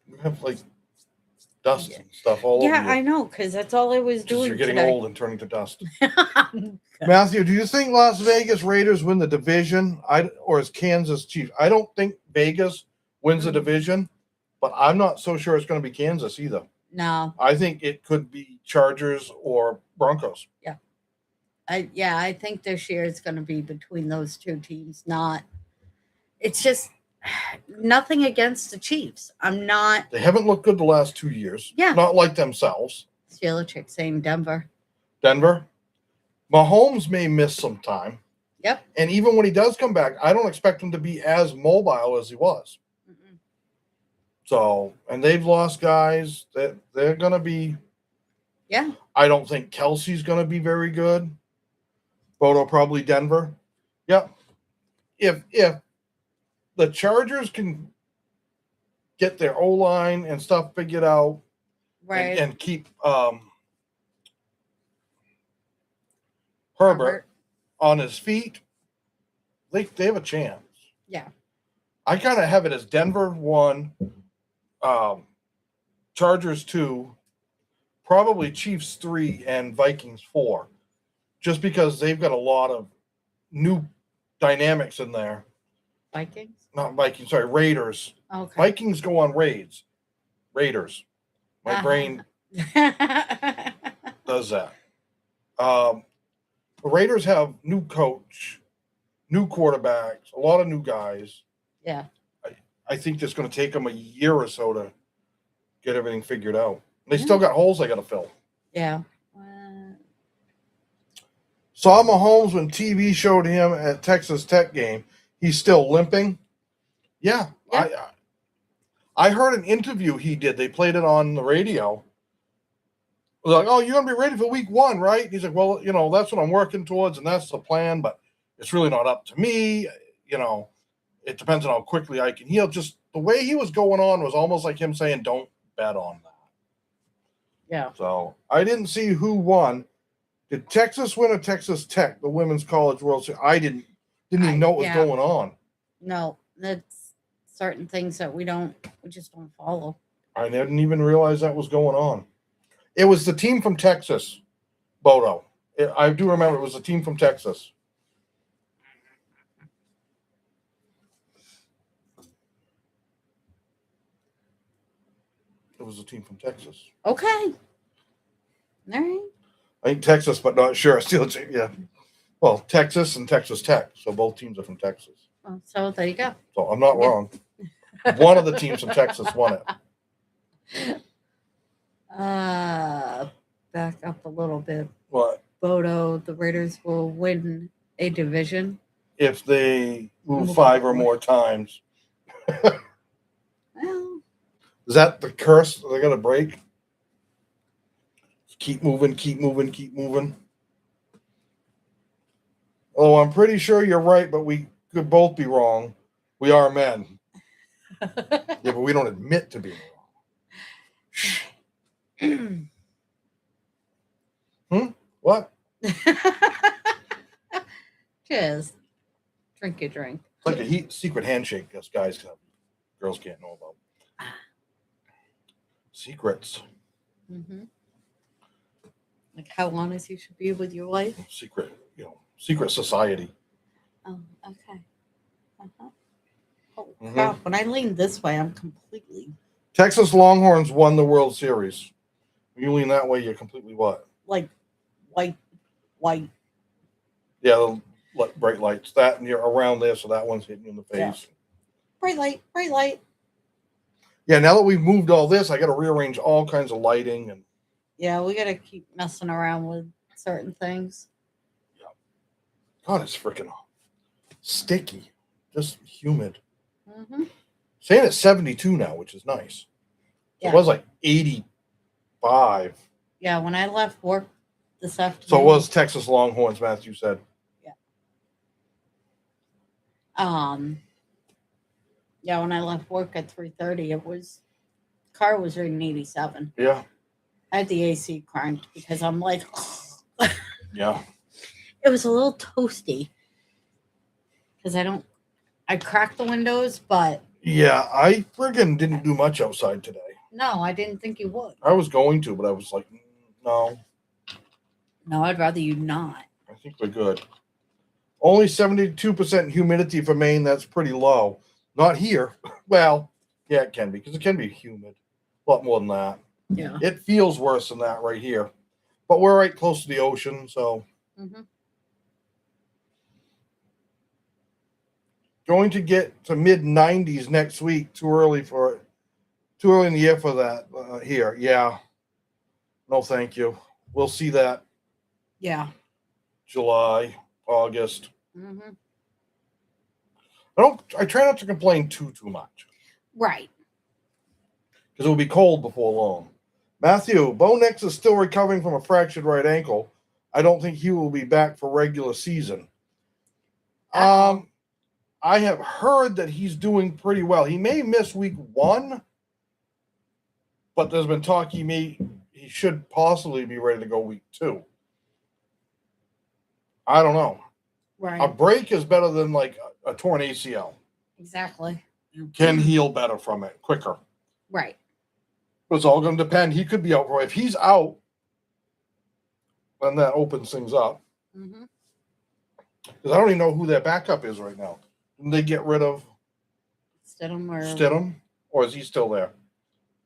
You have like dust and stuff all over you. Yeah, I know, because that's all I was doing. You're getting today. old and turning to dust. Matthew, do you think Las Vegas Raiders win the division? Or is Kansas Chiefs? I don't think Vegas wins the division, but I'm not so sure it's going to be Kansas either. No. I think it could be Chargers or Broncos. Yeah. I think this year is going to be between those two teams. It's just nothing against the Chiefs. I'm not. They haven't looked good the last 2 years. Yeah. Not like themselves. Chick saying Denver. Denver. Mahomes may miss some time. Yep. And even when he does come back, I don't expect him to be as mobile as he was. Mm-mm. So, and they've lost guys that they're going to be. Yeah. I don't think Kelsey's going to be very good. Bodo probably Denver. Yep. If the Chargers can get their O-line and stuff figured out, right, and keep Herbert on his feet, they have a chance. Yeah. I kind of have it as Denver 1, Chargers 2, probably Chiefs 3, and Vikings 4, just because they've got a lot of new dynamics in there. Vikings? Not Vikings, sorry, Raiders. Okay. Vikings go on raids. Raiders. My brain does that. The Raiders have new coach, new quarterbacks, a lot of new guys. Yeah. I think it's going to take them a year or so to get everything figured out. They still got holes they got to fill. Yeah. Saw Mahomes when TV showed him at Texas Tech game. He's still limping. Yeah. I heard an interview he did. They played it on the radio. They're like, oh, you're going to be ready for week 1, right? He's like, well, that's what I'm working towards, and that's the plan, but it's really not up to me. It depends on how quickly I can heal. Just the way he was going on was almost like him saying, don't bet on that. Yeah. So I didn't see who won. Did Texas win or Texas Tech, the Women's College World Series? I didn't even know what was going on. No, that's certain things that we just don't follow. I didn't even realize that was going on. It was the team from Texas, Bodo. I do remember it was a team from Texas. It was a team from Texas. Okay. All right. I think Texas, but not sure. Still, yeah. Well, Texas and Texas Tech. So both teams are from Texas. Well, so there you go. So I'm not wrong. One of the teams from Texas won it. Back up a little bit. What? Bodo, the Raiders will win a division if they move 5 or more times. Well, is that the curse they're going to break? Keep moving, keep moving, keep moving. Oh, I'm pretty sure you're right, but we could both be wrong. We are men. Yeah, but we don't admit to being wrong. What? Just drink a drink. It's like a secret handshake us guys have. Girls can't know about. Secrets. Mm-hmm. Like how honest you should be with your wife. Secret, secret society. Oh, okay. Uh-huh. Oh, crap. When I lean this way, I'm completely... Texas Longhorns won the World Series. When you lean that way, you're completely what? Like white. Yeah, the bright lights. That, and you're around there, so that one's hitting you in the face. bright light, bright light. Yeah, now that we've moved all this, I got to rearrange all kinds of lighting and Yeah, we gotta keep messing around with certain things. God, it's freaking sticky, just humid. Mm-hmm. Saying it's 72 now, which is nice. Yeah. It was like 85. Yeah, when I left work this afternoon. So it was Texas Longhorns, Matthew said. Yeah, when I left work at 3:30, car was reading 87. Yeah. I had the AC cranked because I'm like, Yeah. it was a little toasty because I cracked the windows, but Yeah, I friggin' didn't do much outside today. no, I didn't think you would. I was going to, but I was like, no, No, I'd rather you not. I think we're good. Only 72% humidity for Maine. That's pretty low. Not here. Well, yeah, it can be because it can be humid. A lot more than that. Yeah. It feels worse than that right here. But we're right close to the ocean, so. Mm-hmm. Going to get to mid 90s next week. Too early in the year for that here. Yeah. No, thank you. We'll see that Yeah. July, August. Mm-hmm. I try not to complain too much Right. because it will be cold before long. Matthew, Bo Nix is still recovering from a fractured right ankle. I don't think he will be back for regular season. Uh-oh. I have heard that he's doing pretty well. He may miss week 1, but there's been talk he should possibly be ready to go week 2. I don't know. Right. A break is better than like a torn ACL. Exactly. You can heal better from it quicker. Right. It's all going to depend. He could be out. If he's out, then that opens things up. Mm-hmm. Because I don't even know who their backup is right now. Didn't they get rid of Stidham or is he still there?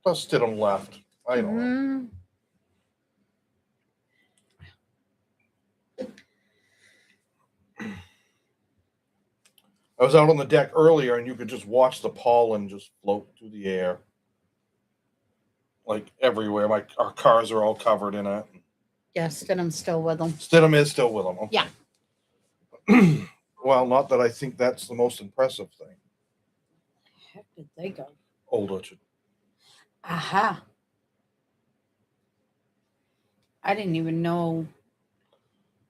Plus Stidham left. I don't know. I was out on the deck earlier and you could just watch the pollen just float through the air. Like everywhere. Our cars are all covered in it. Yeah, Stidham's still with them. Stidham is still with them. Okay. Yeah. Well, not that I think that's the most impressive thing. Heck did they go? Old Orchard. Aha. I didn't even know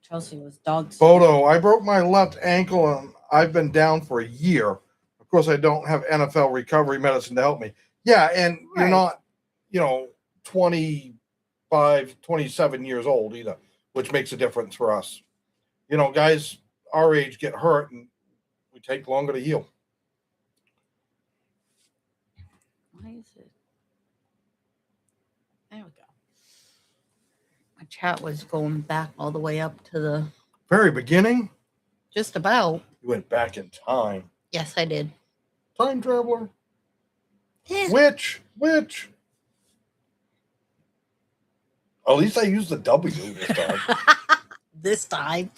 Chelsea was dogs. Bodo, I broke my left ankle and I've been down for a year. Of course, I don't have NFL recovery medicine to help me. Yeah, and you're not, 25, 27 years old either, which makes a difference for us. Guys our age get hurt and we take longer to heal. Why is it? There we go. My chat was going back all the way up to the Very beginning? just about. You went back in time. Yes, I did. Time traveler. Yeah. Which? At least I used the W this time. This time.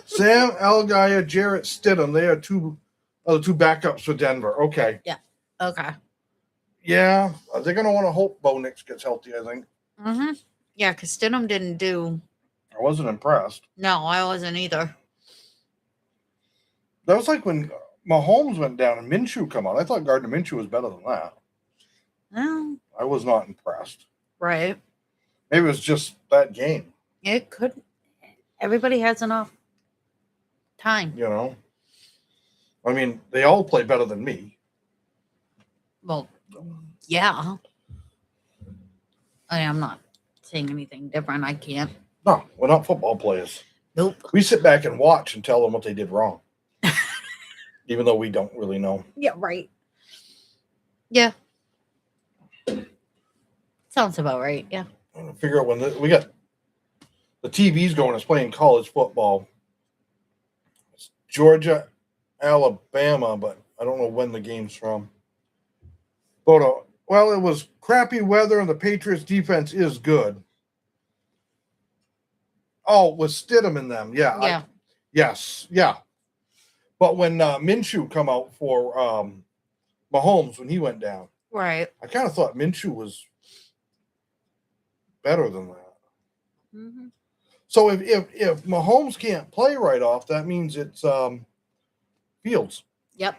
Sam Elgaya, Jarrett Stidham. They are the two backups for Denver. Okay. Okay. Yeah. They're going to want to hope Bo Nix gets healthy, I think. Mm-hmm. Yeah, because Stidham didn't do. I wasn't impressed. No, I wasn't either. That was like when Mahomes went down and Minshew come out. I thought Gardner Minshew was better than that. No. I was not impressed. Right. Maybe it was just that game. It could. Everybody has enough time. I mean, they all play better than me. Well, yeah. I'm not saying anything different. I can't. No, we're not football players. Nope. We sit back and watch and tell them what they did wrong. Even though we don't really know. Yeah, right. Yeah. Sounds about right. Yeah. I'm gonna figure out when we got the TV's going. It's playing college football. It's Georgia, Alabama, but I don't know when the game's from. But well, it was crappy weather and the Patriots defense is good. Oh, with Stidham in them, yeah. Yeah. Yes, yeah. But when Minshew come out for Mahomes when he went down. Right. I kind of thought Minshew was better than that. Mm-hmm. So if Mahomes can't play right off, that means it's Fields. Yep.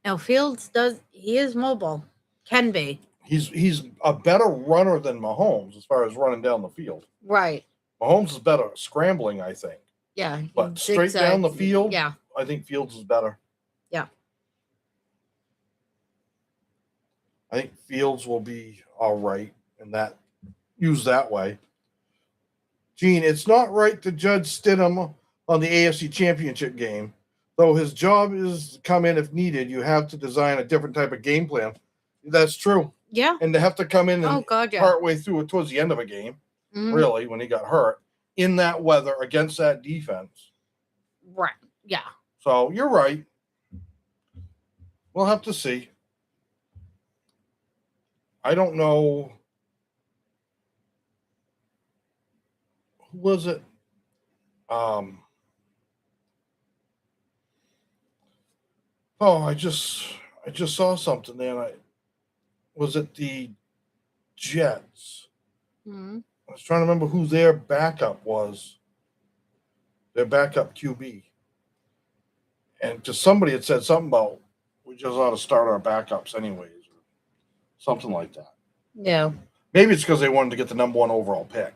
Now Fields he is mobile. Can be. He's a better runner than Mahomes as far as running down the field. Right. Mahomes is better at scrambling, I think. Yeah. But straight down the field, Yeah. I think Fields is better. Yeah. I think Fields will be all right in that used that way. Gene, it's not right to judge Stidham on the AFC Championship game. Though his job is to come in if needed, you have to design a different type of game plan. That's true. Yeah. And to have to come in and yeah. partway through it towards the end of a game, really, when he got hurt, in that weather against that defense. Right. Yeah. So you're right. We'll have to see. I don't know. Who was it? I just saw something there. Was it the Jets? Mm-hmm. I was trying to remember who their backup was. Their backup QB. And just somebody had said something about we just ought to start our backups anyways, or something like that. Yeah. Maybe it's because they wanted to get the number 1 overall pick.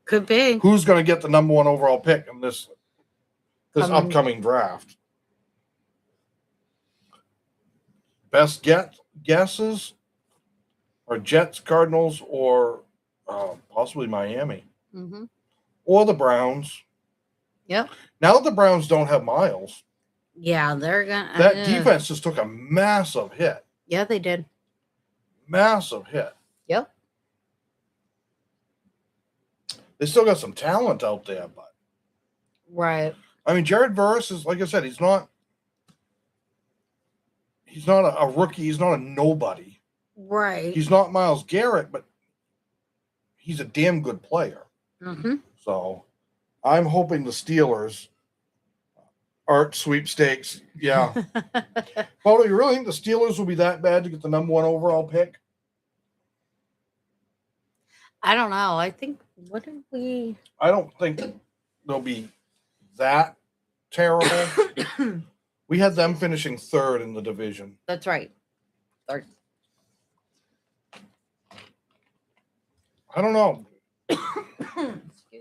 Could be. Who's going to get the number 1 overall pick in this upcoming draft? Best guesses are Jets, Cardinals, or possibly Miami. Mm-hmm. Or the Browns. Yep. Now that the Browns don't have Miles, yeah, they're gonna. That defense just took a massive hit. Yeah, they did. Massive hit. Yep. They still got some talent out there, but right. I mean, Jared Verse is, like I said, he's not a rookie. He's not a nobody. Right. He's not Myles Garrett, but he's a damn good player. Mm-hmm. So I'm hoping the Steelers Art sweepstakes. Yeah. Well, do you really think the Steelers will be that bad to get the number 1 overall pick? I don't know. I think, what did we... I don't think they'll be that terrible. We had them finishing 3rd in the division. That's right. 3rd. I don't know. Excuse me.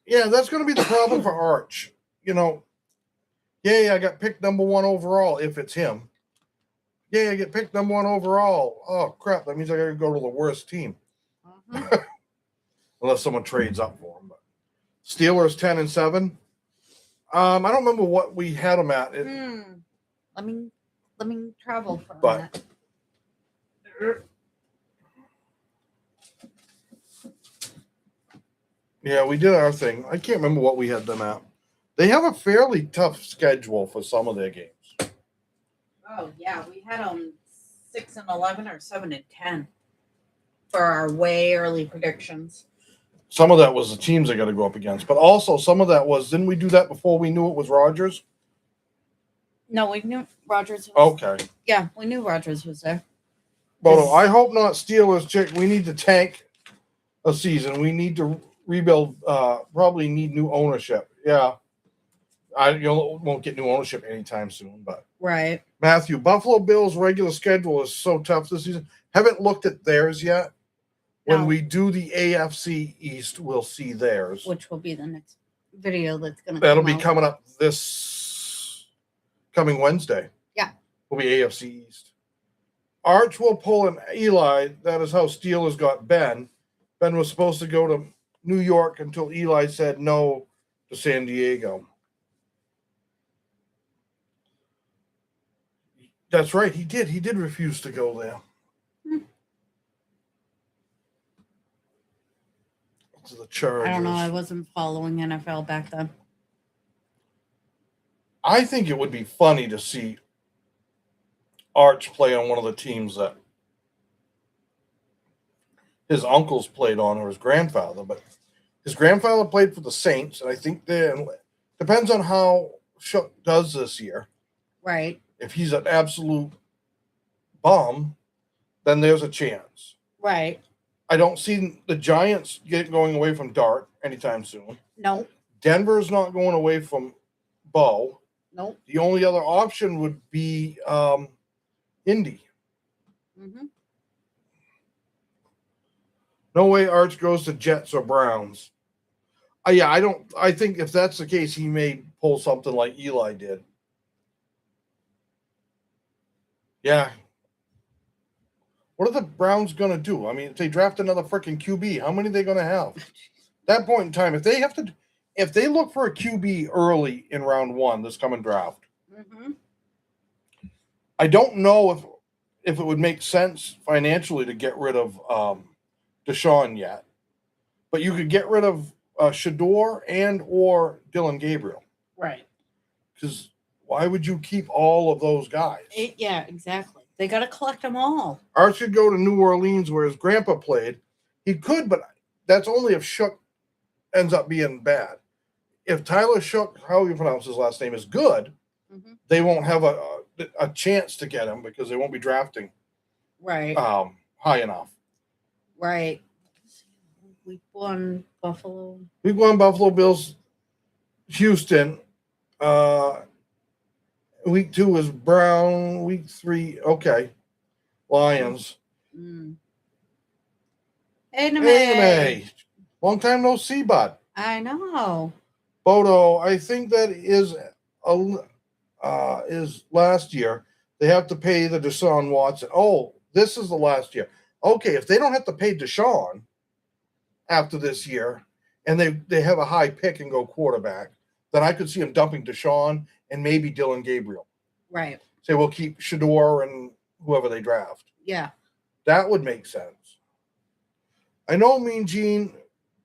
Yeah, that's going to be the problem for Arch. You know, yeah, I got picked number 1 overall if it's him. Yeah, I get picked number 1 overall. Oh, crap. That means I got to go to the worst team. Mm-hmm. Unless someone trades up for him. But Steelers 10-7. I don't remember what we had them at. Let me travel for But- a minute. Yeah, we did our thing. I can't remember what we had them at. They have a fairly tough schedule for some of their games. Oh yeah, we had them 6-11 or 7-10 for our way early predictions. Some of that was the teams they got to go up against, but also some of that was, didn't we do that before we knew it was Rodgers? No, we knew Rodgers was Okay. Yeah, we knew Rodgers was there. Bodo, I hope not Steelers. Chick, we need to tank a season. We need to rebuild. Probably need new ownership. Yeah, you won't get new ownership anytime soon. But Right. Matthew, Buffalo Bills' regular schedule is so tough this season. Haven't looked at theirs yet. When No. we do the AFC East, we'll see theirs. Which will be the next video that's going to That'll be coming up this coming Wednesday. Yeah. Will be AFC East. Arch will pull an Eli. That is how Steelers got Ben. Ben was supposed to go to New York until Eli said no to San Diego. That's right. He did. He did refuse to go there. To the Chargers. I don't know. I wasn't following NFL back then. I think it would be funny to see Arch play on one of the teams that his uncles played on, or his grandfather. But his grandfather played for the Saints, and I think Depends on how Shook does this year. Right. If he's an absolute bum, then there's a chance. Right. I don't see the Giants going away from Dart anytime soon. Nope. Denver's not going away from Bo. Nope. The only other option would be Indy. Mm-hmm. No way Arch goes to Jets or Browns. Yeah, I don't. I think if that's the case, he may pull something like Eli did. Yeah. What are the Browns going to do? I mean, if they draft another freaking QB, how many are they going to have? At that point in time, if they look for a QB early in round 1 this coming draft, Mm-hmm. I don't know if it would make sense financially to get rid of Deshaun yet, but you could get rid of Shador and or Dylan Gabriel. Right. Because why would you keep all of those guys? Yeah, exactly. They got to collect them all. Arch could go to New Orleans where his grandpa played. He could, but that's only if Shook ends up being bad. If Tyler Shook, how you pronounce his last name, is good, Mm-hmm. they won't have a chance to get him because they won't be drafting Right. high enough. Right. Week 1, Buffalo. Week 1, Buffalo Bills, Houston. Week 2 is Brown. Week 3, okay. Lions. Mm. Anime. Long time no see, bud. I know. Bodo, I think that is last year. They have to pay the Deshaun Watson. Oh, this is the last year. Okay, if they don't have to pay Deshaun after this year, and they have a high pick and go quarterback, then I could see him dumping Deshaun and maybe Dylan Gabriel. Right. Say we'll keep Shador and whoever they draft. Yeah. That would make sense. I know Mean Gene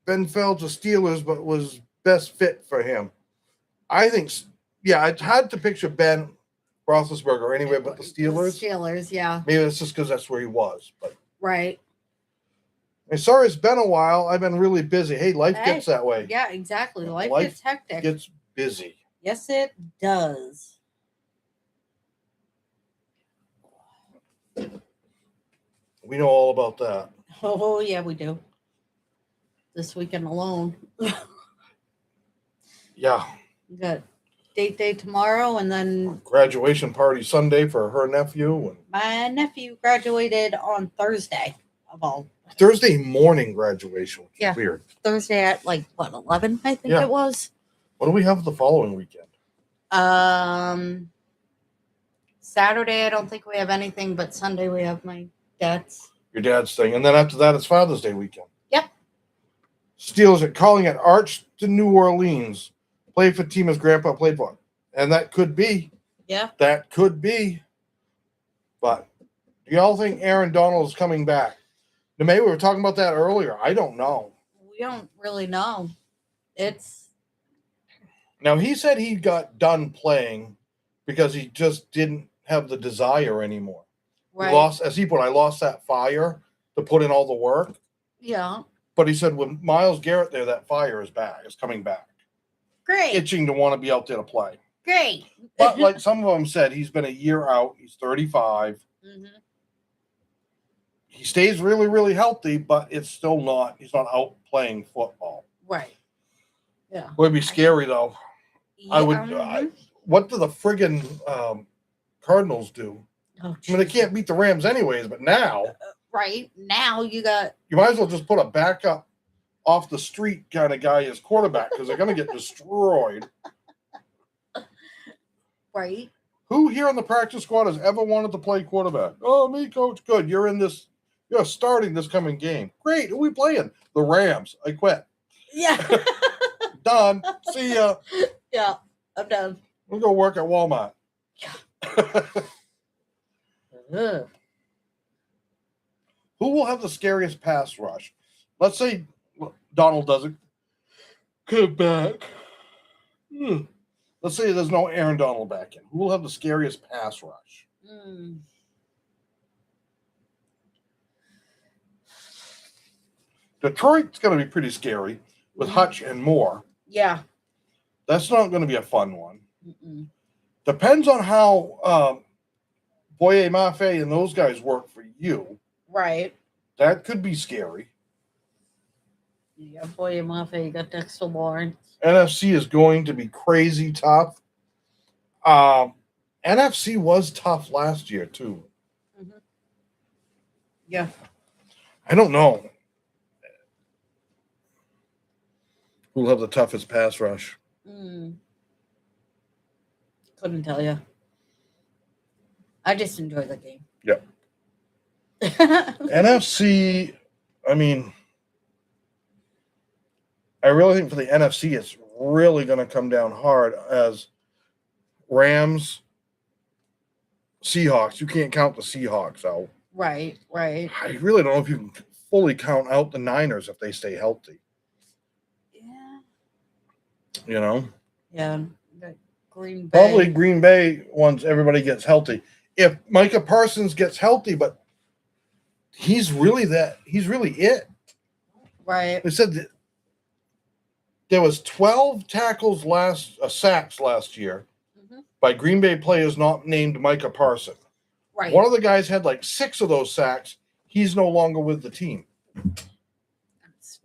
Ben fell to Steelers, but was best fit for him. I think, yeah, it's hard to picture Ben Roethlisberger anywhere but the Steelers. Steelers, yeah. Maybe it's just because that's where he was. But right. I'm sorry it's been a while. I've been really busy. Hey, life gets that way. Yeah, exactly. Life gets hectic. Gets busy. Yes, it does. We know all about that. Oh, yeah, we do. This weekend alone. Yeah. We got date day tomorrow, and then graduation party Sunday for her nephew. And my nephew graduated on Thursday of all. Thursday morning graduation, which is weird. Thursday at 11, I think it was. What do we have the following weekend? Saturday I don't think we have anything, but Sunday we have my dad's. Your dad's thing. And then after that it's Father's Day weekend. Yep. Steelers are calling it Arch to New Orleans. Play for team his grandpa played for. And that could be. Yeah. That could be. But do y'all think Aaron Donald is coming back? May, we were talking about that earlier. I don't know. We don't really know. Now, he said he got done playing because he just didn't have the desire anymore. Right. He lost, as he put, I lost that fire to put in all the work. Yeah. But he said with Myles Garrett there, that fire is back. It's coming back. Great. Itching to want to be out there to play. Great. But like some of them said, he's been a year out. He's 35. Mm-hmm. He stays really, really healthy, but it's still not. He's not out playing football. Right. Yeah. It would be scary though. Yeah. I would. What do the friggin' Cardinals do? Oh, I mean, they can't beat the Rams anyways. But now, right now, you might as well just put a backup off the street kind of guy as quarterback because they're going to get destroyed. Right. Who here on the practice squad has ever wanted to play quarterback? Oh, me, coach. Good. You're in this. You're starting this coming game. Great. Who are we playing? The Rams. I quit. Yeah. Done. See ya. Yeah, I'm done. We'll go work at Walmart. Yeah. Who will have the scariest pass rush? Let's say Donald doesn't come back. Let's say there's no Aaron Donald back in. Who will have the scariest pass rush? Detroit's going to be pretty scary with Hutch and Moore. Yeah. That's not going to be a fun one. Mm-mm. Depends on how Boye Mafe and those guys work for you. Right. That could be scary. You got Boye Mafe, you got Dexter Lawrence. NFC is going to be crazy tough. NFC was tough last year too. Mm-hmm. Yeah. I don't know who'll have the toughest pass rush. Couldn't tell you. I just enjoy the game. Yeah. NFC, I mean, I really think for the NFC, it's really going to come down hard as Rams, Seahawks. You can't count the Seahawks out. Right. I really don't know if you can fully count out the Niners if they stay healthy. Yeah. You know? Yeah. The Green Bay. Probably Green Bay once everybody gets healthy. If Micah Parsons gets healthy, but he's really it. Right. They said that there was 12 sacks last year by Green Bay players not named Micah Parsons. Right. One of the guys had like 6 of those sacks. He's no longer with the team.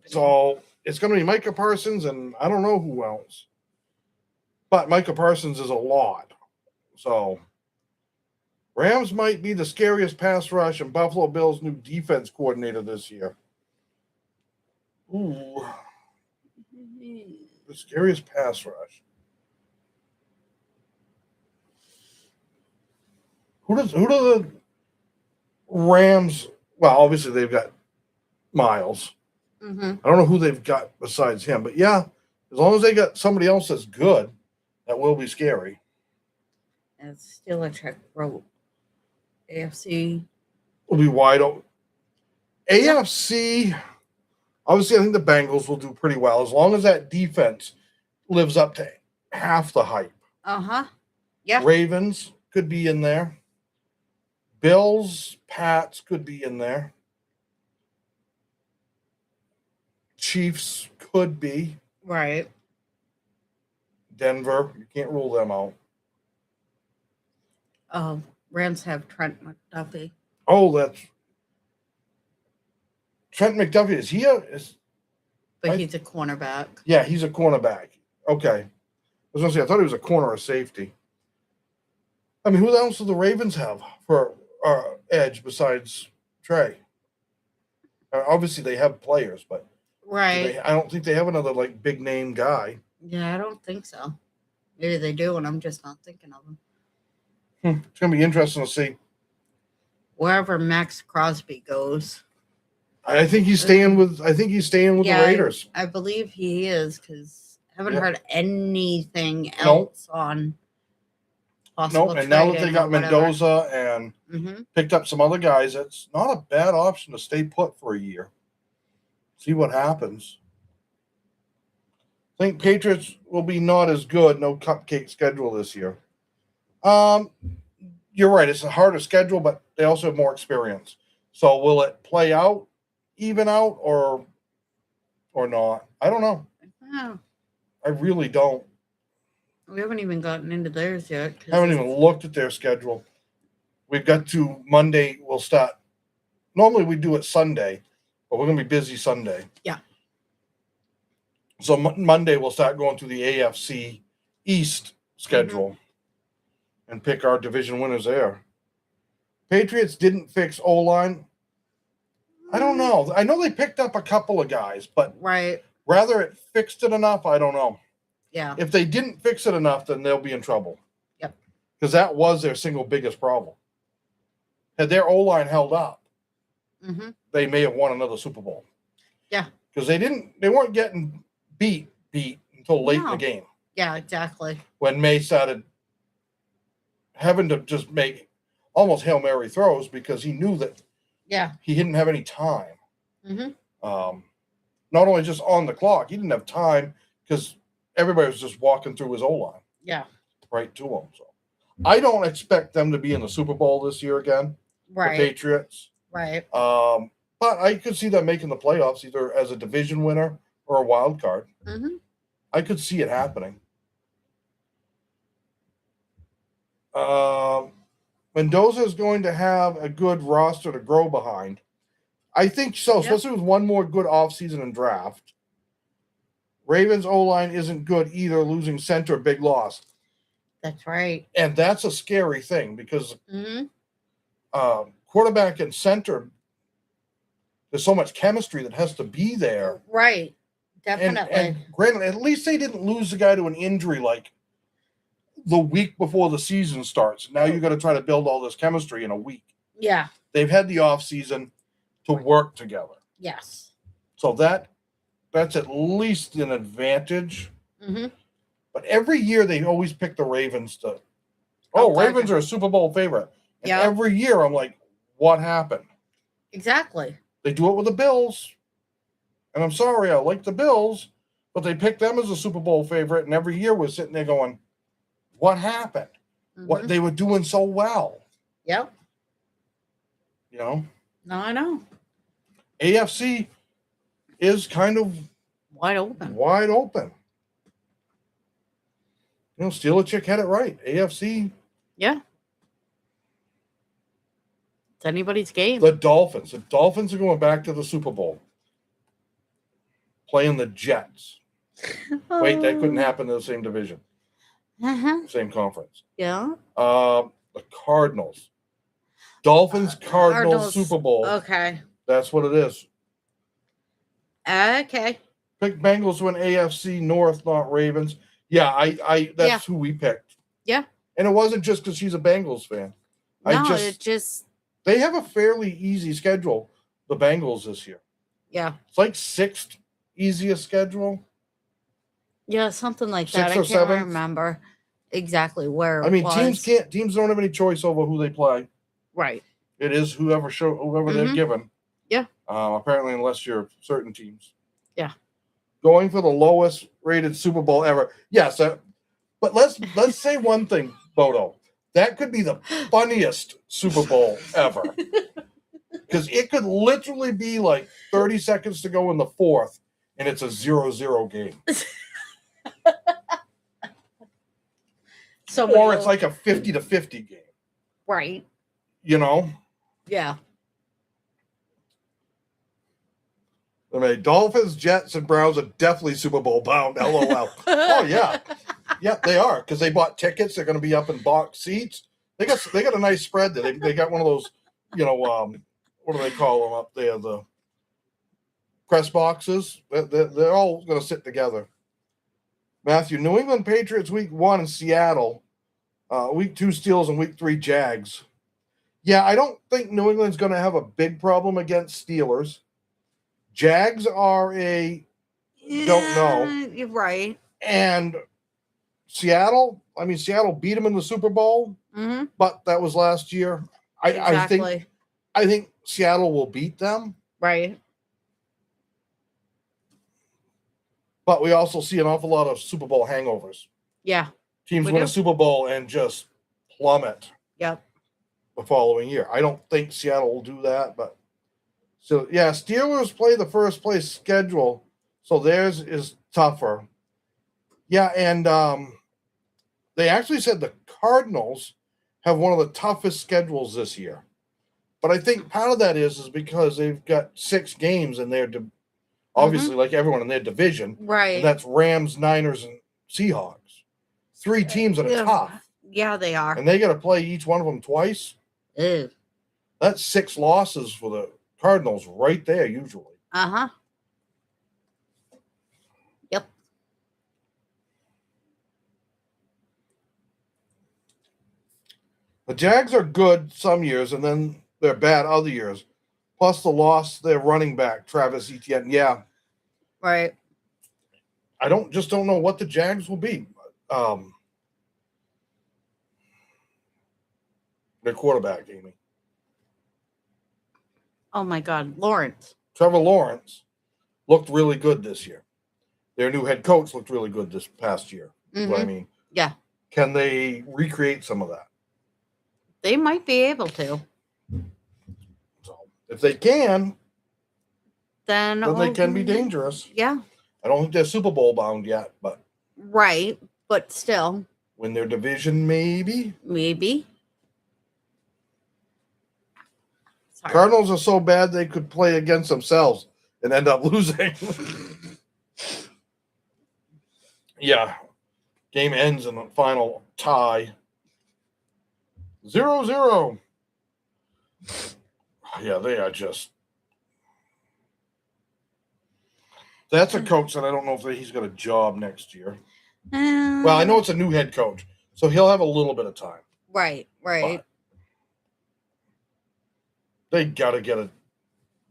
So it's going to be Micah Parsons and I don't know who else. But Micah Parsons is a lot. So Rams might be the scariest pass rush and Buffalo Bills' new defense coordinator this year. Ooh. The scariest pass rush. Who do the Rams? Well, obviously they've got Miles. Mm-hmm. I don't know who they've got besides him, but yeah, as long as they got somebody else that's good, that will be scary. And still a check road. AFC will be wide open. AFC, obviously, I think the Bengals will do pretty well as long as that defense lives up to half the hype. Yeah. Ravens could be in there. Bills, Pats could be in there. Chiefs could be. Right. Denver, you can't rule them out. Rams have Trent McDuffie. Oh, that's Trent McDuffie. Is he But he's a cornerback. Yeah, he's a cornerback. Okay. I was going to say, I thought he was a corner or safety. I mean, who else do the Ravens have for edge besides Trey? Obviously, they have players, but right. I don't think they have another like big name guy. Yeah, I don't think so. Maybe they do, and I'm just not thinking of them. It's going to be interesting to see. Wherever Max Crosby goes. I think he's staying with. The Raiders. I believe he is because I haven't heard anything else on possible. And now that they got Mendoza and picked up some other guys, it's not a bad option to stay put for a year. See what happens. I think Patriots will be not as good. No cupcake schedule this year. You're right. It's a harder schedule, but they also have more experience. So will it play out, even out, or not? I don't know. Oh. I really don't. We haven't even gotten into theirs yet. I haven't even looked at their schedule. We've got to Monday. We'll start. Normally we do it Sunday, but we're going to be busy Sunday. Yeah. So Monday we'll start going through the AFC East schedule and pick our division winners there. Patriots didn't fix O-line. I don't know. I know they picked up a couple of guys, but whether it fixed it enough, I don't know. Yeah. If they didn't fix it enough, then they'll be in trouble. Yep. Because that was their single biggest problem. Had their O-line held up, they may have won another Super Bowl. Yeah. Because they weren't getting beat until late in the game. Yeah, exactly. When May started having to just make almost Hail Mary throws because he knew that he didn't have any time. Not only just on the clock, he didn't have time because everybody was just walking through his O-line. Yeah. Right to him. So I don't expect them to be in the Super Bowl this year again. Right. The Patriots. Right. But I could see them making the playoffs either as a division winner or a wild card. I could see it happening. Mendoza is going to have a good roster to grow behind. I think so, Yep. especially with one more good offseason and draft. Ravens O-line isn't good either, losing center, big loss. That's right. And that's a scary thing because Mm-hmm. Quarterback and center, there's so much chemistry that has to be there. Right. Definitely. And granted, at least they didn't lose the guy to an injury like the week before the season starts. Now you got to try to build all this chemistry in a week. Yeah. They've had the off season to work together. Yes. So that's at least an advantage. Mm-hmm. But every year they always pick the Ravens to, Okay. Ravens are a Super Bowl favorite. And Yeah. every year I'm like, what happened? Exactly. They do it with the Bills. And I'm sorry, I like the Bills, but they picked them as a Super Bowl favorite. And every year we're sitting there going, what happened? Mm-hmm. What they were doing so well. Yep. You know? No, I know. AFC is kind of Wide open. wide open. You know, Steelers had it right. AFC, Yeah. It's anybody's game. the Dolphins. The Dolphins are going back to the Super Bowl. Playing the Jets. Wait, that couldn't happen in the same division, Uh-huh. same conference. Yeah. The Cardinals. Dolphins, Cardinals, Super Bowl. Okay. That's what it is. Okay. Pick Bengals to an AFC North, not Ravens. Yeah, I that's who we picked. Yeah. And it wasn't just because she's a Bengals fan. No, it just They have a fairly easy schedule, the Bengals this year. yeah. It's like sixth easiest schedule. Yeah, something like Sixth that. or I can't seventh? remember exactly where I mean, it teams was. teams don't have any choice over who they play. Right. It is whoever they're Mhm. given. Yeah. Apparently, unless you're certain teams. Yeah. Going for the lowest rated Super Bowl ever. Yes, but let's say one thing, Bodo. That could be the funniest Super Bowl ever. Because it could literally be like 30 seconds to go in the fourth, and it's a 0-0 game. So Or it's like a 50-50 game. right. You know? Yeah. I mean, Dolphins, Jets, and Browns are definitely Super Bowl bound. LOL. Oh yeah, yeah, they are because they bought tickets. They're going to be up in box seats. They got a nice spread there. They got one of those, you know, what do they call them up there? The press boxes. They're all going to sit together. Matthew, New England Patriots week 1 in Seattle, week 2 Steelers, and week 3 Jags. Yeah, I don't think New England's going to have a big problem against Steelers. Jags are don't know. You're right. And Seattle beat them in the Super Bowl, Mm-hmm. but that was last year. Exactly. I think Seattle will beat them, Right. but we also see an awful lot of Super Bowl hangovers. Yeah. Teams We win do. a Super Bowl and just plummet Yep. the following year. I don't think Seattle will do that, but so yeah, Steelers play the first place schedule, so theirs is tougher. Yeah, and they actually said the Cardinals have one of the toughest schedules this year. But I think part of that is because they've got 6 games in their obviously like everyone in their division. Right. And that's Rams, Niners, and Seahawks. 3 teams that are tough. Yeah, they are. And they got to play each one of them twice. Ew. That's 6 losses for the Cardinals right there, usually. Uh-huh. Yep. The Jags are good some years, and then they're bad other years. Plus the loss their running back, Travis Etienne. Yeah, Right. I don't know what the Jags will be. Their quarterback, Amy. Oh my God, Lawrence. Trevor Lawrence looked really good this year. Their new head coach looked really good this past year. Is what I mean. Yeah. Can they recreate some of that? They might be able to. So if they can, Then they can be dangerous. Yeah. I don't think they're Super Bowl bound yet, but Right. But still. Win their division, maybe. Maybe. Sorry. Cardinals are so bad they could play against themselves and end up losing. Yeah. Game ends in the final tie. 0-0. Yeah, they are just. That's a coach that I don't know if he's got a job next year. Well, I know it's a new head coach, so he'll have a little bit of time. Right. But they got to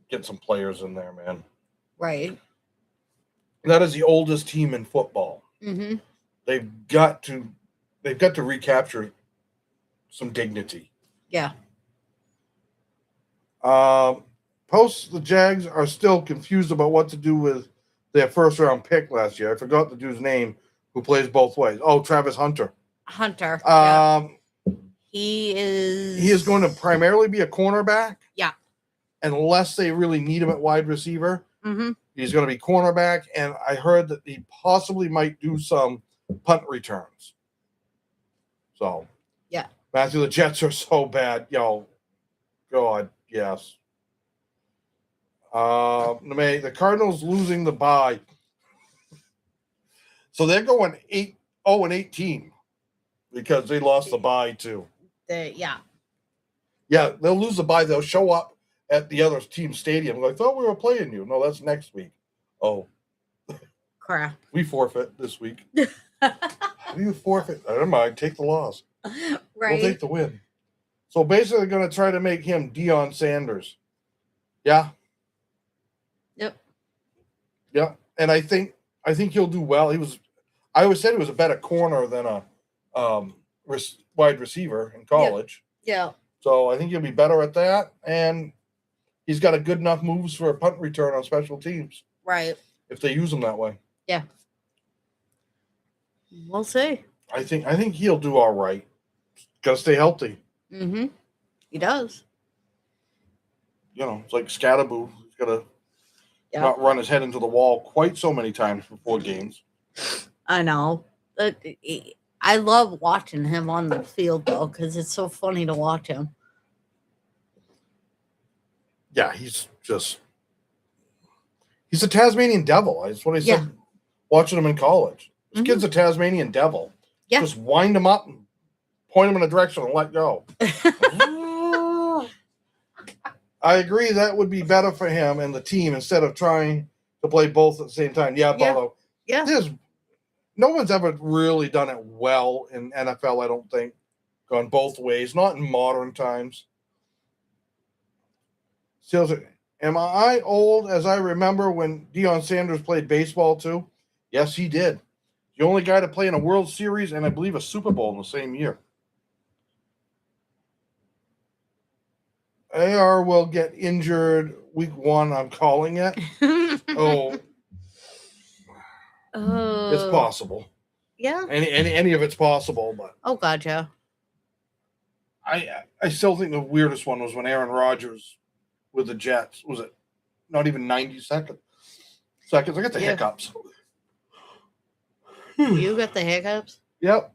get some players in there, man. Right. That is the oldest team in football. Mm-hmm. They've got to recapture some dignity. Yeah. Post the Jags are still confused about what to do with their first round pick last year. I forgot the dude's name who plays both ways. Oh, Travis Hunter. Yeah. He is going to primarily be a cornerback. Yeah. Unless they really need him at wide receiver. Mm-hmm. He's going to be cornerback, and I heard that he possibly might do some punt returns. So, yeah. Matthew, the Jets are so bad. Yo, God, yes. The Cardinals losing the bye. So they're going 0-18 because they lost the bye too. Yeah. Yeah, they'll lose the bye. They'll show up at the other team's stadium. Like, I thought we were playing you. No, that's next week. Oh. Crap. We forfeit this week. We forfeit. Never mind. Take the loss. Right. We'll take the win. So basically, they're going to try to make him Deion Sanders. Yeah. Yep. Yeah, and I think he'll do well. I always said he was a better corner than a wide receiver in college. Yeah. So I think he'll be better at that, and he's got a good enough moves for a punt return on special teams. Right. If they use him that way. Yeah. We'll see. I think he'll do all right. Got to stay healthy. Mm-hmm. He does. You know, it's like Scatterboo. He's got to not run his head into the wall quite so many times before games. I know. I love watching him on the field, though, because it's so funny to watch him. Yeah, he's a Tasmanian devil. That's what I said watching him in college. This kid's a Tasmanian devil. Yeah. Just wind him up and point him in a direction and let go. I agree that would be better for him and the team instead of trying to play both at the same time. Yeah, Bolo. Yeah. No one's ever really done it well in NFL, I don't think. Gone both ways, not in modern times. Still, am I old as I remember when Deion Sanders played baseball too? Yes, he did. The only guy to play in a World Series and I believe a Super Bowl in the same year. AR will get injured week 1, I'm calling it. It's possible. Yeah. Any of it's possible, but gotcha. I still think the weirdest one was when Aaron Rodgers with the Jets. Was it not even 90 seconds? I got the hiccups. You got the hiccups? Yep.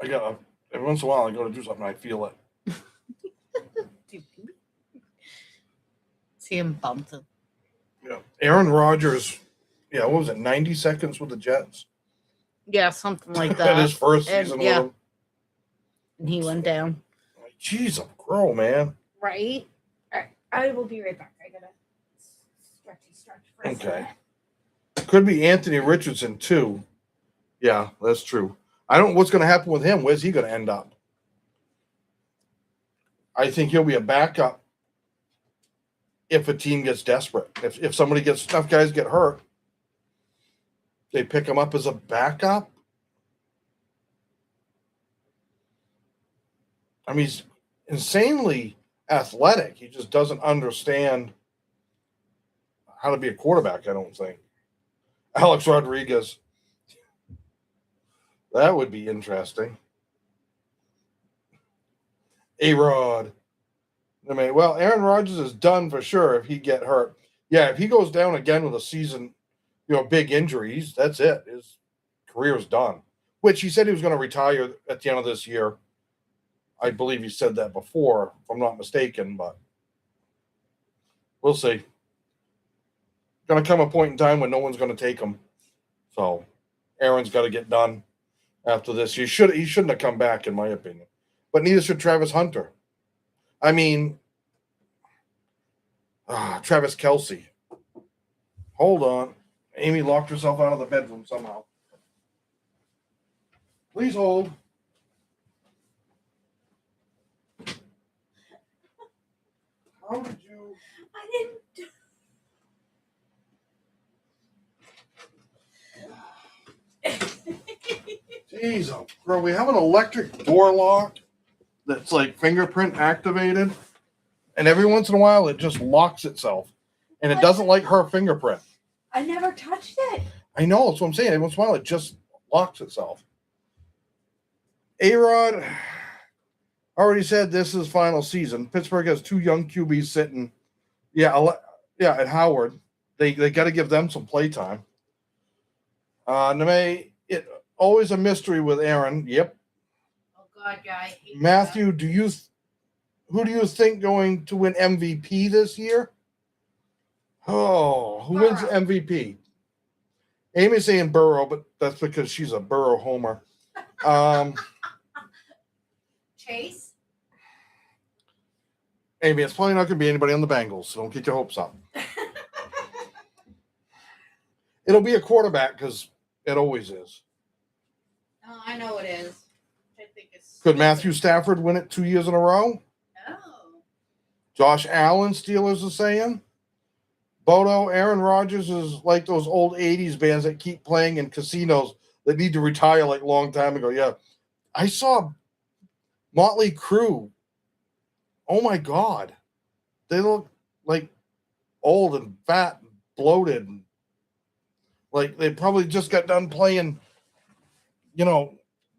Every once in a while I go to do something, I feel it. See him bumping. Yeah. Aaron Rodgers, what was it, 90 seconds with the Jets? Yeah, something like that. At his first season with him. And he went down. Jeez, I'm grow, man. Right? All right. I will be right back. I gotta stretch for a second. Could be Anthony Richardson too. Yeah, that's true. I don't know what's going to happen with him. Where's he going to end up? I think he'll be a backup if a team gets desperate. If somebody gets enough guys get hurt, they pick him up as a backup. I mean, he's insanely athletic. He just doesn't understand how to be a quarterback, I don't think. Alex Rodriguez. That would be interesting. A-Rod. I mean, well, Aaron Rodgers is done for sure if he get hurt. Yeah, if he goes down again with a season, big injuries, that's it. His career's done. which he said he was going to retire at the end of this year. I believe he said that before, if I'm not mistaken, but we'll see. Going to come a point in time when no one's going to take him. So Aaron's got to get done after this. He shouldn't have come back, in my opinion. But neither should Travis Hunter. I mean, Travis Kelce. Hold on. Amy locked herself out of the bedroom somehow. Please hold. How did you? I didn't. Jeez, oh, girl, we have an electric door lock that's like fingerprint activated, and every once in a while it just locks itself, and it doesn't like her fingerprint. I never touched it. I know, that's what I'm saying. Every once in a while it just locks itself. A-Rod already said this is final season. Pittsburgh has 2 young QBs sitting. Yeah, at Howard. They got to give them some play time. Neme, it always a mystery with Aaron. Yep. Oh God, yeah, I hate Matthew, who do you think going to win MVP this year? Oh, who wins Burrow. MVP? Amy's saying Burrow, but that's because she's a Burrow homer. Chase. Amy, it's probably not going to be anybody on the Bengals, so don't get your hopes up. It'll be a quarterback because it always is. Oh, I know it is. I think it's. Could Matthew Stafford win it 2 years in a row? Oh. Josh Allen, Steelers are saying. Bodo, Aaron Rodgers is like those old 80s bands that keep playing in casinos that need to retire like a long time ago. Yeah. I saw Motley Crue. Oh my God. They look like old and fat and bloated. Like they probably just got done playing,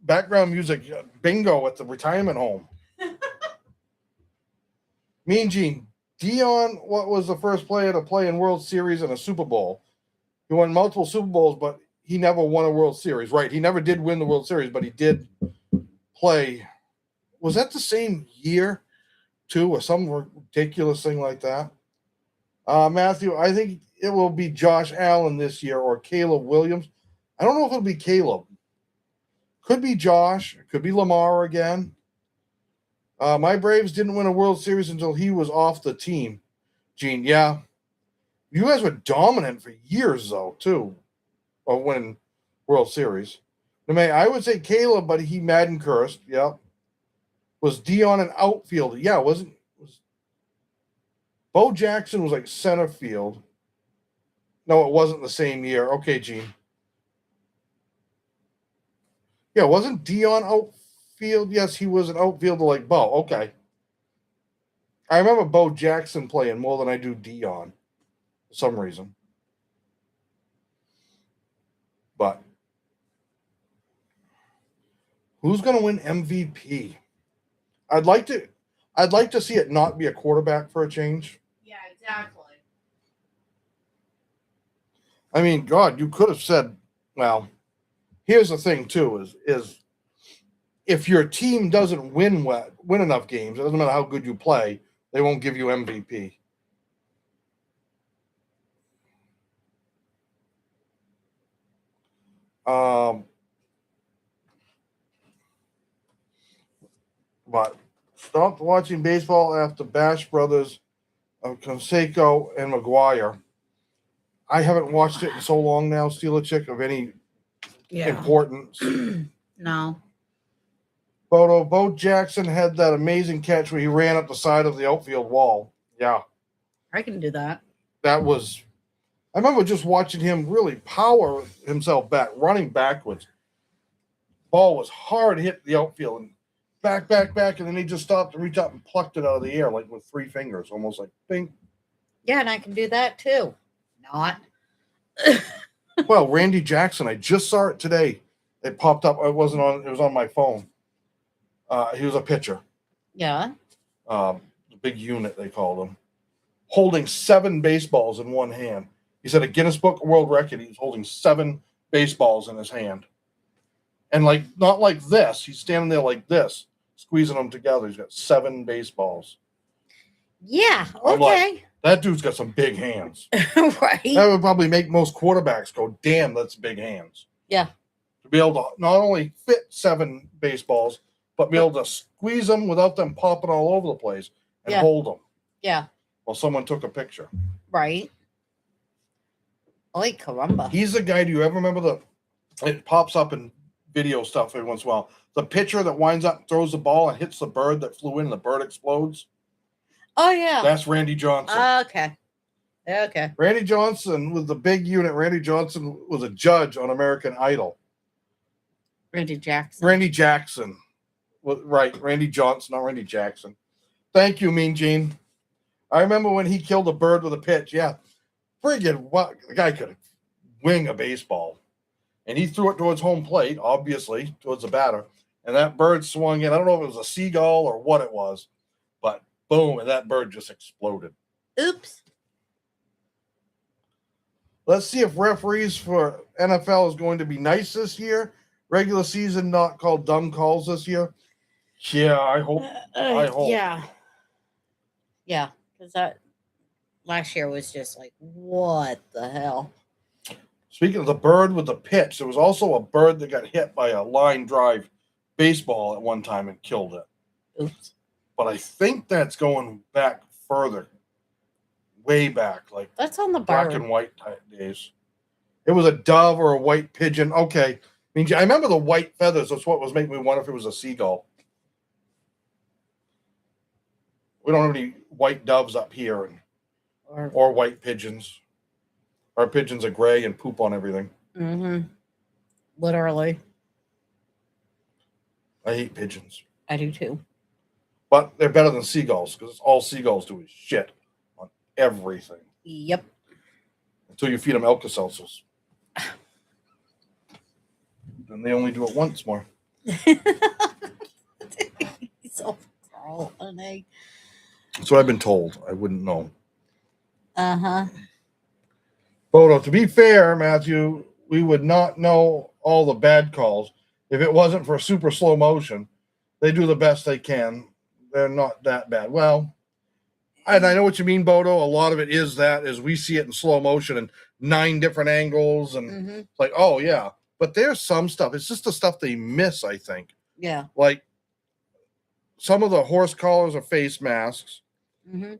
background music, bingo at the retirement home. Mean Gene, Dion, what was the first player to play in World Series and a Super Bowl? He won multiple Super Bowls, but he never won a World Series. Right, he never did win the World Series, but he did play. Was that the same year, too, or some ridiculous thing like that? Matthew, I think it will be Josh Allen this year or Caleb Williams. I don't know if it'll be Caleb. Could be Josh. Could be Lamar again. My Braves didn't win a World Series until he was off the team. Gene, yeah. You guys were dominant for years, though, too, of winning World Series. I would say Caleb, but he Madden cursed. Yep. Was Dion an outfielder? Yeah, wasn't. Bo Jackson was like center field. No, it wasn't the same year. Okay, Gene. Yeah, wasn't Dion outfield? Yes, he was an outfielder like Bo. Okay. I remember Bo Jackson playing more than I do Dion for some reason. But who's going to win MVP? I'd like to see it not be a quarterback for a change. Yeah, exactly. I mean, God, you could have said, well, here's the thing too, is if your team doesn't win enough games, it doesn't matter how good you play, they won't give you MVP. But stopped watching baseball after Bash Brothers of Canseco and McGuire. I haven't watched it in so long now, Steeler Chick, of any importance. No. Bodo, Bo Jackson had that amazing catch where he ran up the side of the outfield wall. Yeah. I can do that. I remember just watching him really power himself back, running backwards. Ball was hard hit the outfield and back, and then he just stopped and reached up and plucked it out of the air like with 3 fingers, almost like bing. Yeah, and I can do that too. Not. Well, Randy Jackson, I just saw it today. It popped up. It was on my phone. He was a pitcher. Yeah. The big unit, they called him. Holding 7 baseballs in one hand. He said a Guinness Book of World Record. He was holding 7 baseballs in his hand. And like not like this. He's standing there like this, squeezing them together. He's got 7 baseballs. Yeah. I'm like, Okay. that dude's got some big hands. Right. That would probably make most quarterbacks go, damn, that's big hands. Yeah. To be able to not only fit 7 baseballs, but be able to squeeze them without them popping all over the place and Yeah. hold them Yeah. while someone took a picture. Right. Oy caramba. He's the guy. Do you ever remember it pops up in video stuff every once in a while. The pitcher that winds up and throws the ball and hits the bird that flew in and the bird explodes. Oh, yeah. That's Randy Johnson. Okay. Okay. Randy Johnson was the big unit. Randy Johnson was a judge on American Idol. Randy Jackson. Randy Jackson. Right. Randy Johnson, not Randy Jackson. Thank you, Mean Gene. I remember when he killed a bird with a pitch. Yeah. Friggin' what? The guy could wing a baseball. And he threw it towards home plate, obviously, towards the batter. And that bird swung in. I don't know if it was a seagull or what it was, but boom, and that bird just exploded. Oops. Let's see if referees for NFL is going to be nice this year. Regular season not called dumb calls this year. Yeah, I hope. I hope. Yeah. Yeah. Because that last year was just like, what the hell? Speaking of the bird with the pitch, there was also a bird that got hit by a line drive baseball at one time and killed it. Oops. But I think that's going back further, way back, like That's on the black bird. and white type days. It was a dove or a white pigeon. Okay. I remember the white feathers. That's what was making me wonder if it was a seagull. We don't have any white doves up here or white pigeons. Our pigeons are gray and poop on everything. Mm-hmm. Literally. I hate pigeons. I do too. But they're better than seagulls because all seagulls do is shit on everything. Yep. Until you feed them Alka-Seltzers. And they only do it once more. So Carl and egg. That's what I've been told. I wouldn't know. Uh-huh. Bodo, to be fair, Matthew, we would not know all the bad calls if it wasn't for super slow motion. They do the best they can. They're not that bad. Well, and I know what you mean, Bodo. A lot of it is we see it in slow motion and 9 different angles and it's like, oh yeah. But there's some stuff. It's just the stuff they miss, I think. Yeah. Like some of the horse collars are face masks. Mm-hmm.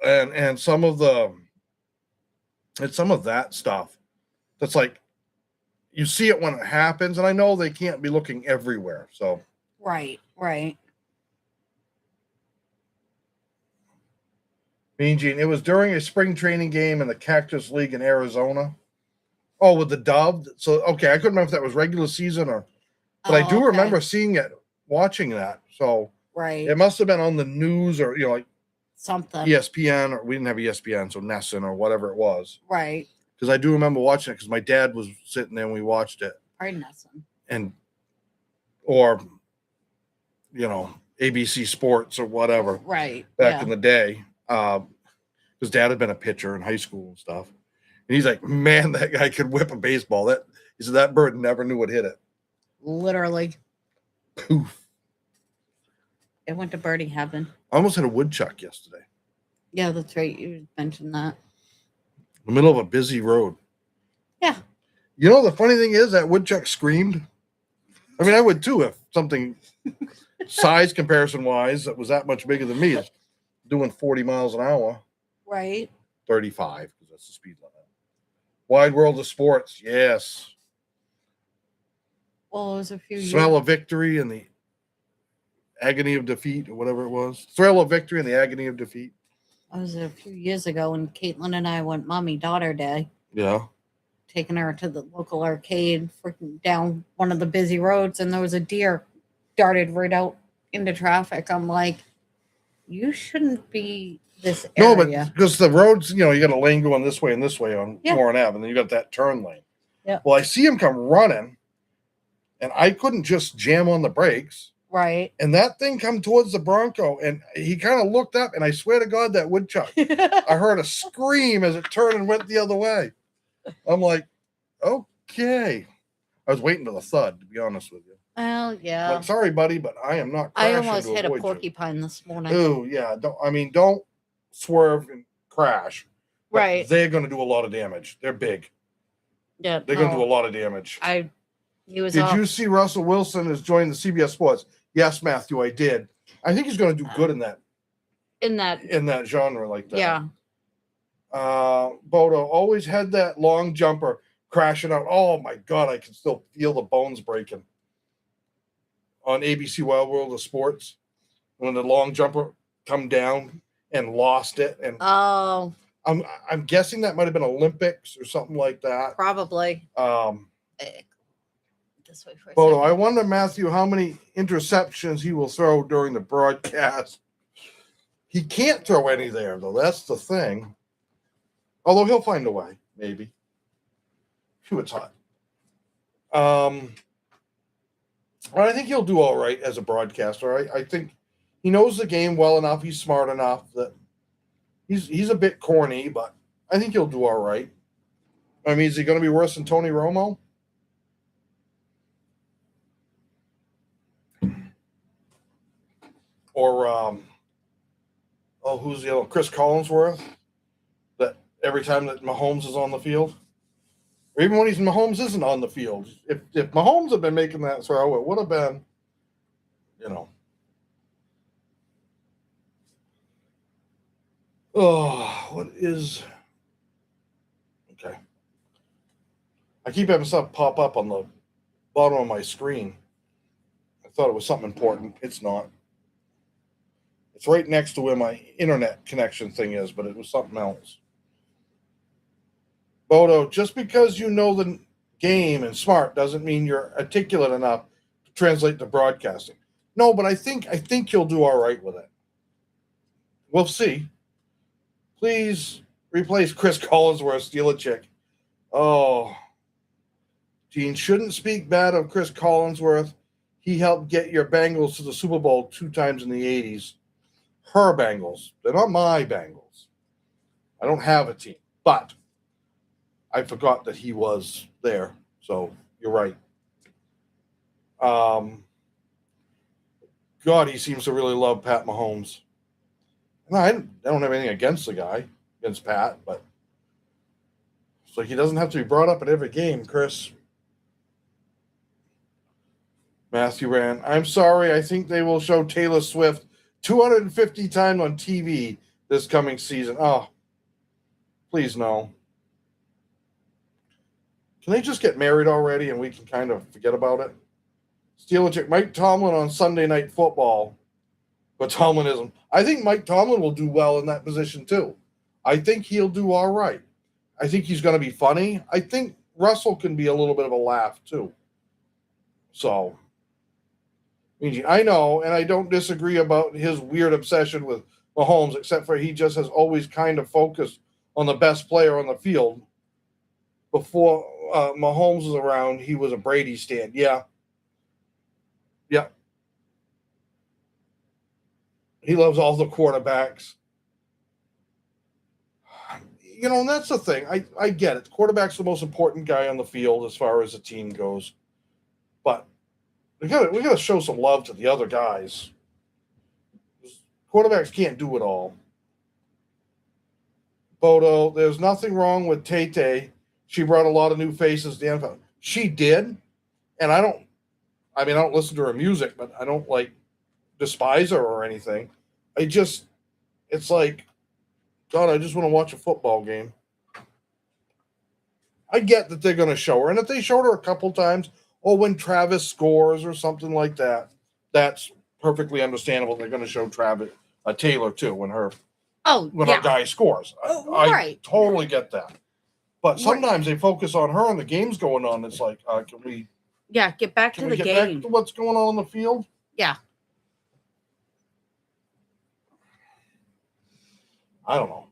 And some of that stuff that's like you see it when it happens, and I know they can't be looking everywhere. So Right. Mean Gene, it was during a spring training game in the Cactus League in Arizona. Oh, with the dove. So okay, I couldn't remember if that was regular season but I do remember seeing it, watching that. So Right. it must have been on the news or like Something. ESPN, or we didn't have ESPN, so Nesson or whatever it was. Right. Because I do remember watching it because my dad was sitting there and we watched it. Probably Nesson. Or ABC Sports or whatever. Right. Back in the day. Because dad had been a pitcher in high school and stuff. And he's like, man, that guy could whip a baseball. He said that bird never knew what hit it. Literally. Poof. It went to birdie heaven. I almost had a woodchuck yesterday. Yeah, that's right. You mentioned that. In the middle of a busy road. Yeah. The funny thing is that woodchuck screamed. I mean, I would too if something size comparison wise that was that much bigger than me is doing 40 miles an hour. Right. 35, because that's the speed limit. Wide world of sports, yes. Well, it was a few Smell years. of victory and the agony of defeat, or whatever it was. Thrill of victory and the agony of defeat. It was a few years ago when Caitlin and I went mommy-daughter day. Yeah. Taking her to the local arcade, freaking down one of the busy roads, and there was a deer darted right out into traffic. I'm like, you shouldn't be this area. No, but because the roads, you got a lane going this way and this way on Warren Ave, and then you got that turn lane. Yeah. Well, I see him come running, and I couldn't just jam on the brakes. Right. And that thing come towards the Bronco, and he kind of looked up, and I swear to God, that woodchuck. I heard a scream as it turned and went the other way. I'm like, okay. I was waiting for the thud, to be honest with you. Well, yeah. Like, sorry, buddy, but I am not I crashing almost to hit a avoid you. porcupine this morning. Ooh, yeah. Don't swerve and crash. But Right. they're going to do a lot of damage. They're big. Yeah. They're going to do a lot of damage. He was Did off. you see Russell Wilson has joined the CBS Sports? Yes, Matthew, I did. I think he's going to do good in that genre like that. Yeah. Bodo always had that long jumper crashing out. Oh my God, I can still feel the bones breaking on ABC Wild World of Sports when the long jumper come down and lost it. And Oh, I'm guessing that might have been Olympics or something like that. probably. This way for a Bodo, second. I wonder, Matthew, how many interceptions he will throw during the broadcast. He can't throw any there, though. That's the thing. Although he'll find a way, maybe. Phew, it's hot. But I think he'll do all right as a broadcaster. I think he knows the game well enough. He's smart enough that he's a bit corny, but I think he'll do all right. I mean, is he going to be worse than Tony Romo? Or who's the other? Chris Collinsworth? That every time that Mahomes is on the field, or even when Mahomes isn't on the field, if Mahomes had been making that throw, it would have been, Oh, what is? Okay. I keep having stuff pop up on the bottom of my screen. I thought it was something important. It's not. It's right next to where my internet connection thing is, but it was something else. Bodo, just because you know the game and smart doesn't mean you're articulate enough to translate to broadcasting. No, but I think you'll do all right with it. We'll see. Please replace Chris Collinsworth, steal a chick. Oh, Gene shouldn't speak bad of Chris Collinsworth. He helped get your Bengals to the Super Bowl 2 times in the 80s. Her Bengals. They're not my Bengals. I don't have a team, but I forgot that he was there. So you're right. God, he seems to really love Pat Mahomes. No, I don't have anything against the guy, against Pat, but it's like he doesn't have to be brought up at every game, Chris. Matthew Rand, I'm sorry. I think they will show Taylor Swift 250 times on TV this coming season. Oh, please no. Can they just get married already and we can kind of forget about it? Steal a chick. Mike Tomlin on Sunday Night Football. But Tomlinism. I think Mike Tomlin will do well in that position too. I think he'll do all right. I think he's going to be funny. I think Russell can be a little bit of a laugh too. So, I know, and I don't disagree about his weird obsession with Mahomes, except for he just has always kind of focused on the best player on the field. Before Mahomes was around, he was a Brady stan. Yeah. He loves all the quarterbacks. And that's the thing. I get it. The quarterback's the most important guy on the field as far as the team goes. But we gotta show some love to the other guys. Quarterbacks can't do it all. Bodo, there's nothing wrong with Tay. She brought a lot of new faces to the NFL. She did. And I don't listen to her music, but I don't despise her or anything. It's like, God, I just want to watch a football game. I get that they're going to show her. And if they showed her a couple times, or when Travis scores or something like that, that's perfectly understandable. They're going to show Taylor too when her guy scores. I totally get that. But sometimes they focus on her and the game's going on. It's like, can we get back to the game? Back to what's going on the field? Yeah. I don't know.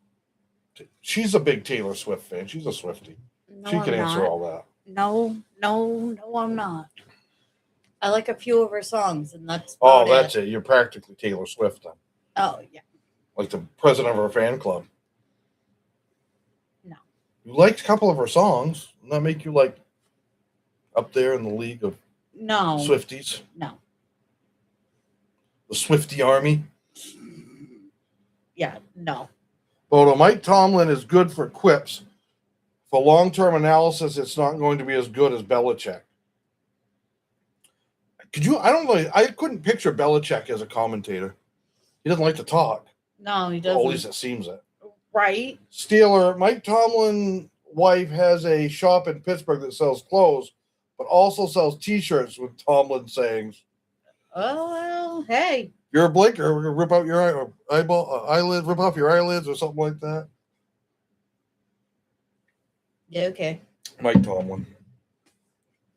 She's a big Taylor Swift fan. She's a Swiftie. No, she can I'm answer not. all that. No, I'm not. I like a few of her songs, and that's that's it. You're practically Taylor Swift then. Oh, yeah. Like the president of her fan club. No. You liked a couple of her songs. Doesn't that make you up there in the league of No. Swifties? No. The Swifty Army? Yeah, no. Although Mike Tomlin is good for quips, for long-term analysis, it's not going to be as good as Belichick. I don't know. I couldn't picture Belichick as a commentator. He doesn't like to talk. No, he Well, at doesn't. least it seems it. Right? Steeler, Mike Tomlin's wife has a shop in Pittsburgh that sells clothes, but also sells T-shirts with Tomlin sayings. Oh, well, hey. You're a blinker. We're gonna rip out your eyelid, rip off your eyelids, or something like that. Yeah, okay. Mike Tomlin.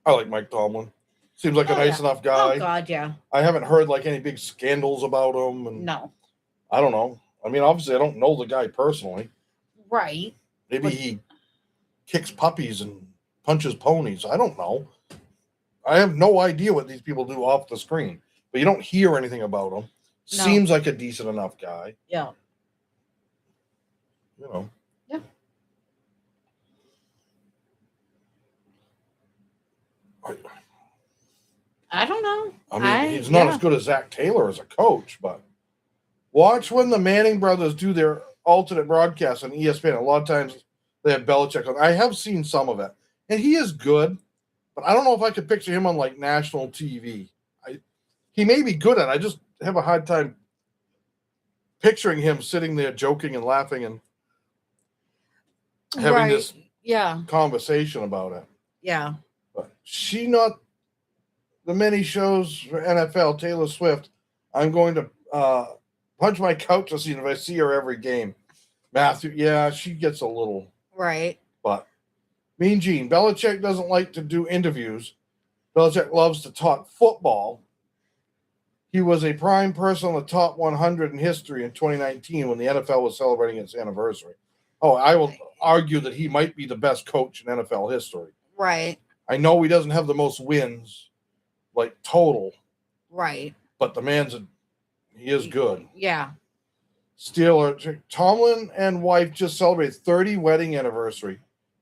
I like Mike Tomlin. Seems like a nice enough guy. Oh, God, yeah. I haven't heard like any big scandals about him, and No. I don't know. I mean, obviously, I don't know the guy personally. Right. Maybe he kicks puppies and punches ponies. I don't know. I have no idea what these people do off the screen, but you don't hear anything about him. No. Seems like a decent enough guy. Yeah. You know. Yeah. I don't know. I mean, he's not as good as Zach Taylor as a coach, but watch when the Manning brothers do their alternate broadcast on ESPN. A lot of times they have Belichick on. I have seen some of it, and he is good, but I don't know if I could picture him on like national TV. He may be good at it. I just have a hard time picturing him sitting there joking and laughing and having this conversation about it. Yeah. But she not the many shows for NFL, Taylor Swift. I'm going to punch my couch to see if I see her every game. Matthew, yeah, she gets a little. Right. But Mean Gene, Belichick doesn't like to do interviews. Belichick loves to talk football. He was a prime person on the top 100 in history in 2019 when the NFL was celebrating its anniversary. Oh, I will argue that he might be the best coach in NFL history. Right. I know he doesn't have the most wins, like total. Right. But the he is good. Yeah. Steeler, Tomlin and wife just celebrated 30 wedding anniversary.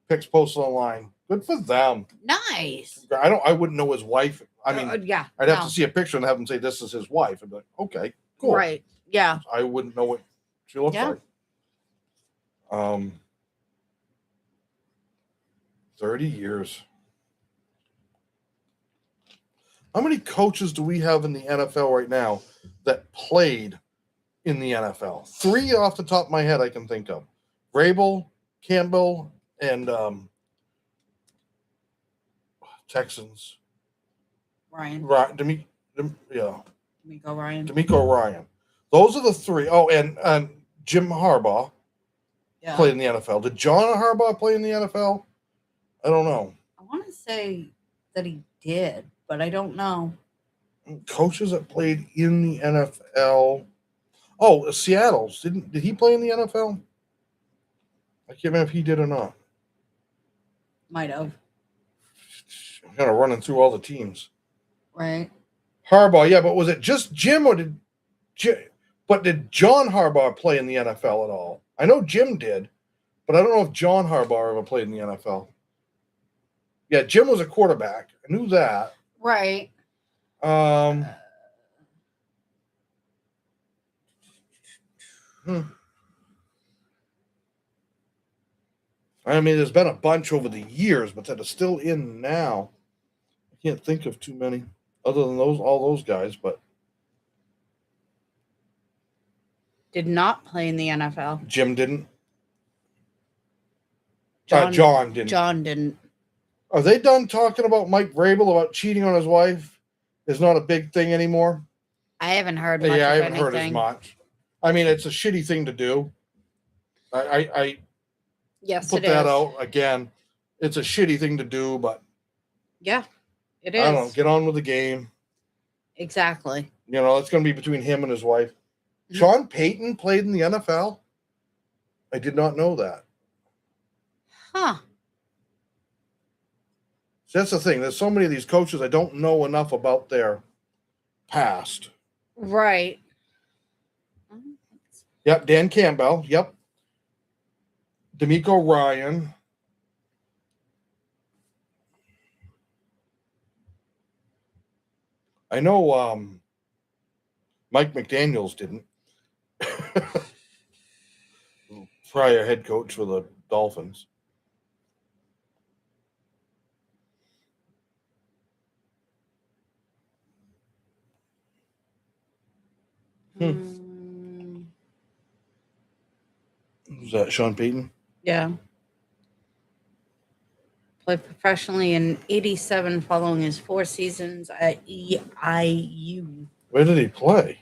Pics posted online. Good for them. Nice. I wouldn't know his wife. I mean, yeah. I'd have to see a picture and have him say this is his wife. I'd be like, okay, cool. Right. Yeah. I wouldn't know what she looks like. 30 years. How many coaches do we have in the NFL right now that played in the NFL? 3 off the top of my head I can think of. Vrabel, Campbell, and Texans. Ryan. DeMeco Ryan. Those are the 3. Oh, and Jim Harbaugh played in the NFL. Did John Harbaugh play in the NFL? I don't know. I want to say that he did, but I don't know. Coaches that played in the NFL. Oh, Seattle. Did he play in the NFL? I can't remember if he did or not. Might have. I'm kind of running through all the teams. Right. Harbaugh, yeah, but was it just Jim or did John Harbaugh play in the NFL at all? I know Jim did, but I don't know if John Harbaugh ever played in the NFL. Yeah, Jim was a quarterback. I knew that. Right. I mean, there's been a bunch over the years, but that are still in now. I can't think of too many other than all those guys, but did not play in the NFL. Jim didn't. John didn't. John didn't. Are they done talking about Mike Vrabel about cheating on his wife? Is not a big thing anymore. I haven't heard much. Yeah, I of haven't anything. heard as much. I mean, it's a shitty thing to do. I yes, put it that is. out again. It's a shitty thing to do, but yeah, it is. I don't know. Get on with the game. Exactly. You know, it's going to be between him and his wife. Mm-hmm. Sean Payton played in the NFL. I did not know that. Huh. So that's the thing. There's so many of these coaches I don't know enough about their past. Right. Yep, Dan Campbell. Yep. DeMeco Ryan. I know Mike McDaniels didn't. Prior head coach for the Dolphins. Who's that? Sean Payton? Yeah. Played professionally in 87 following his 4 seasons at EIU. Where did he play?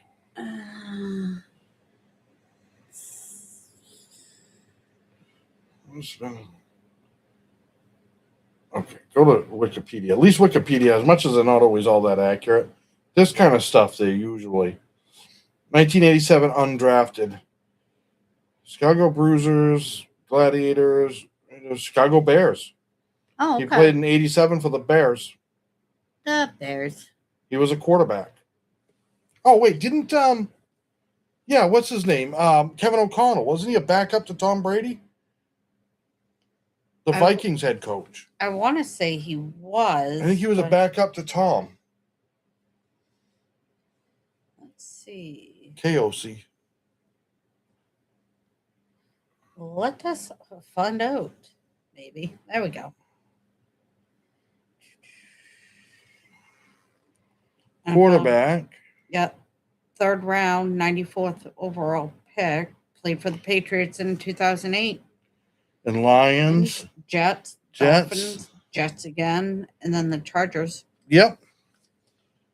Okay, go to Wikipedia. At least Wikipedia, as much as they're not always all that accurate, this kind of stuff they usually. 1987 undrafted. Chicago Bruisers, Gladiators, Chicago Bears. Oh, okay. He played in 87 for the Bears. The Bears. He was a quarterback. Oh, wait, didn't yeah, what's his name? Kevin O'Connell. Wasn't he a backup to Tom Brady? The Vikings head coach. I want to say he was. I think he was a backup to Tom. Let's see. KOC. Let us find out. Maybe. There we go. Quarterback. Yep. 3rd round, 94th overall pick. Played for the Patriots in 2008. And Lions. Jets. Dolphins, Jets again. And then the Chargers. Yep.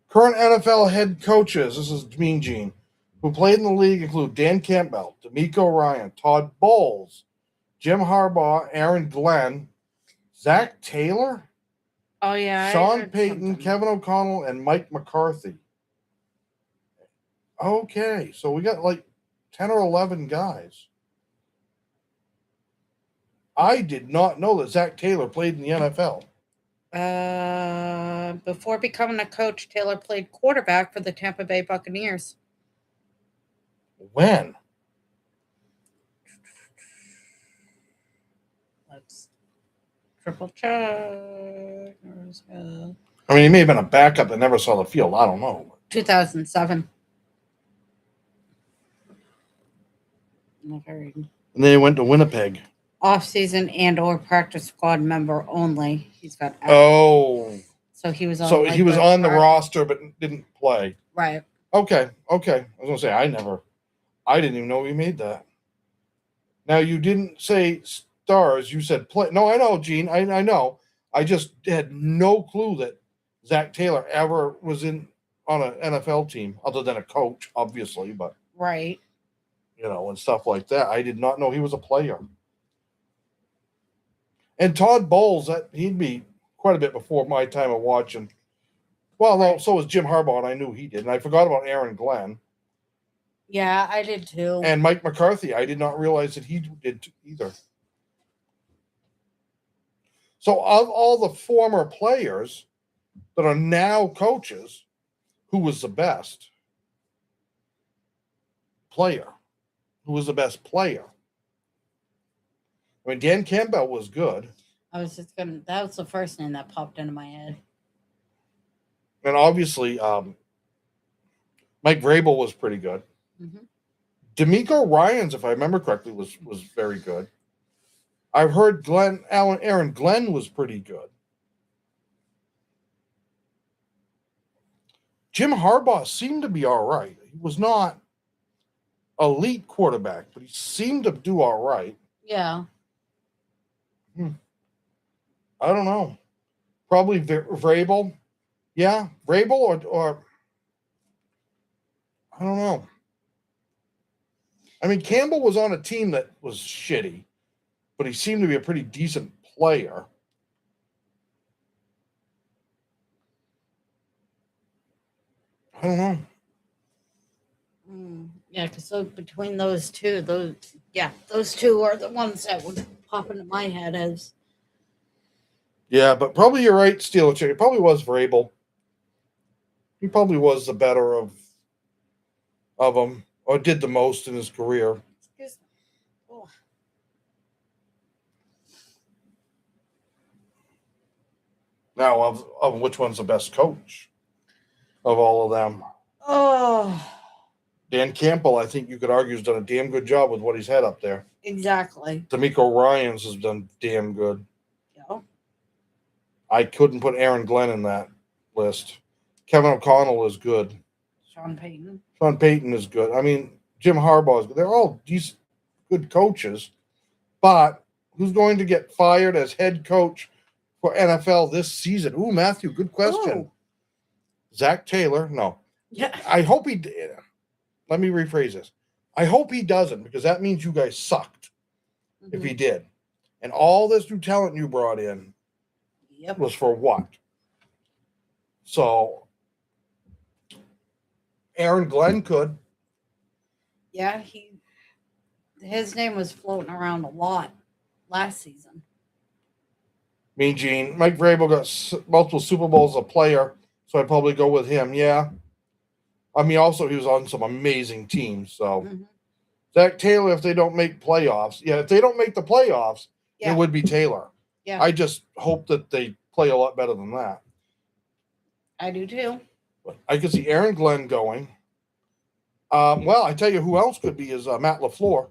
Current NFL head coaches. This is Mean Gene. Who played in the league include Dan Campbell, D'Amico Ryan, Todd Bowles, Jim Harbaugh, Aaron Glenn, Zach Taylor, Oh, yeah. Sean Payton, Kevin O'Connell, and Mike McCarthy. Okay, so we got like 10 or 11 guys. I did not know that Zach Taylor played in the NFL. Before becoming a coach, Taylor played quarterback for the Tampa Bay Buccaneers. When? Let's triple check. I mean, he may have been a backup that never saw the field. I don't know. 2007. And then he went to Winnipeg. Off-season and or practice squad member only. He's got. Oh. So he was on. So he was on the roster but didn't play. Right. Okay. I was gonna say I didn't even know he made that. Now you didn't say stars. You said play. No, I know, Gene. I know. I just had no clue that Zach Taylor ever was on an NFL team, other than a coach, obviously. But right. And stuff like that. I did not know he was a player. And Todd Bowles, he'd be quite a bit before my time of watching. Well, no, so was Jim Harbaugh, and I knew he did. And I forgot about Aaron Glenn. Yeah, I did too. And Mike McCarthy, I did not realize that he did either. So of all the former players that are now coaches, who was the best player? Who was the best player? I mean, Dan Campbell was good. That was the first name that popped into my head. And obviously, Mike Vrabel was pretty good. Mm-hmm. D'Amico Ryans, if I remember correctly, was very good. I've heard Aaron Glenn was pretty good. Jim Harbaugh seemed to be all right. He was not elite quarterback, but he seemed to do all right. Yeah. I don't know. Probably Vrabel. Yeah, Vrabel or I don't know. I mean, Campbell was on a team that was shitty, but he seemed to be a pretty decent player. I don't know. Yeah, because between those two are the ones that would pop into my head as. Yeah, but probably you're right, Steeler Chick. It probably was Vrabel. He probably was the better of them, or did the most in his career. Excuse me. Oh. Now, of which one's the best coach? of all of them. Oh, Dan Campbell, I think you could argue, has done a damn good job with what he's had up there. exactly. D'Amico Ryans has done damn good. Yeah. I couldn't put Aaron Glenn in that list. Kevin O'Connell is good. Sean Payton. Sean Payton is good. I mean, Jim Harbaugh is good. They're all decent, good coaches. But who's going to get fired as head coach for NFL this season? Ooh, Matthew, good question. Ooh. Zach Taylor? No. Yeah. I hope he did. Let me rephrase this. I hope he doesn't, because that means you guys sucked if he did. And all this new talent you brought in Yep. was for what? So Aaron Glenn could. Yeah, his name was floating around a lot last season. Mean Gene. Mike Vrabel got multiple Super Bowls as a player, so I'd probably go with him. Yeah. I mean, also, he was on some amazing teams. So Zach Taylor, if they don't make playoffs, if they don't make the playoffs, it would be Taylor. Yeah. I just hope that they play a lot better than that. I do too. But I could see Aaron Glenn going. Well, I tell you who else could be is Matt LaFleur.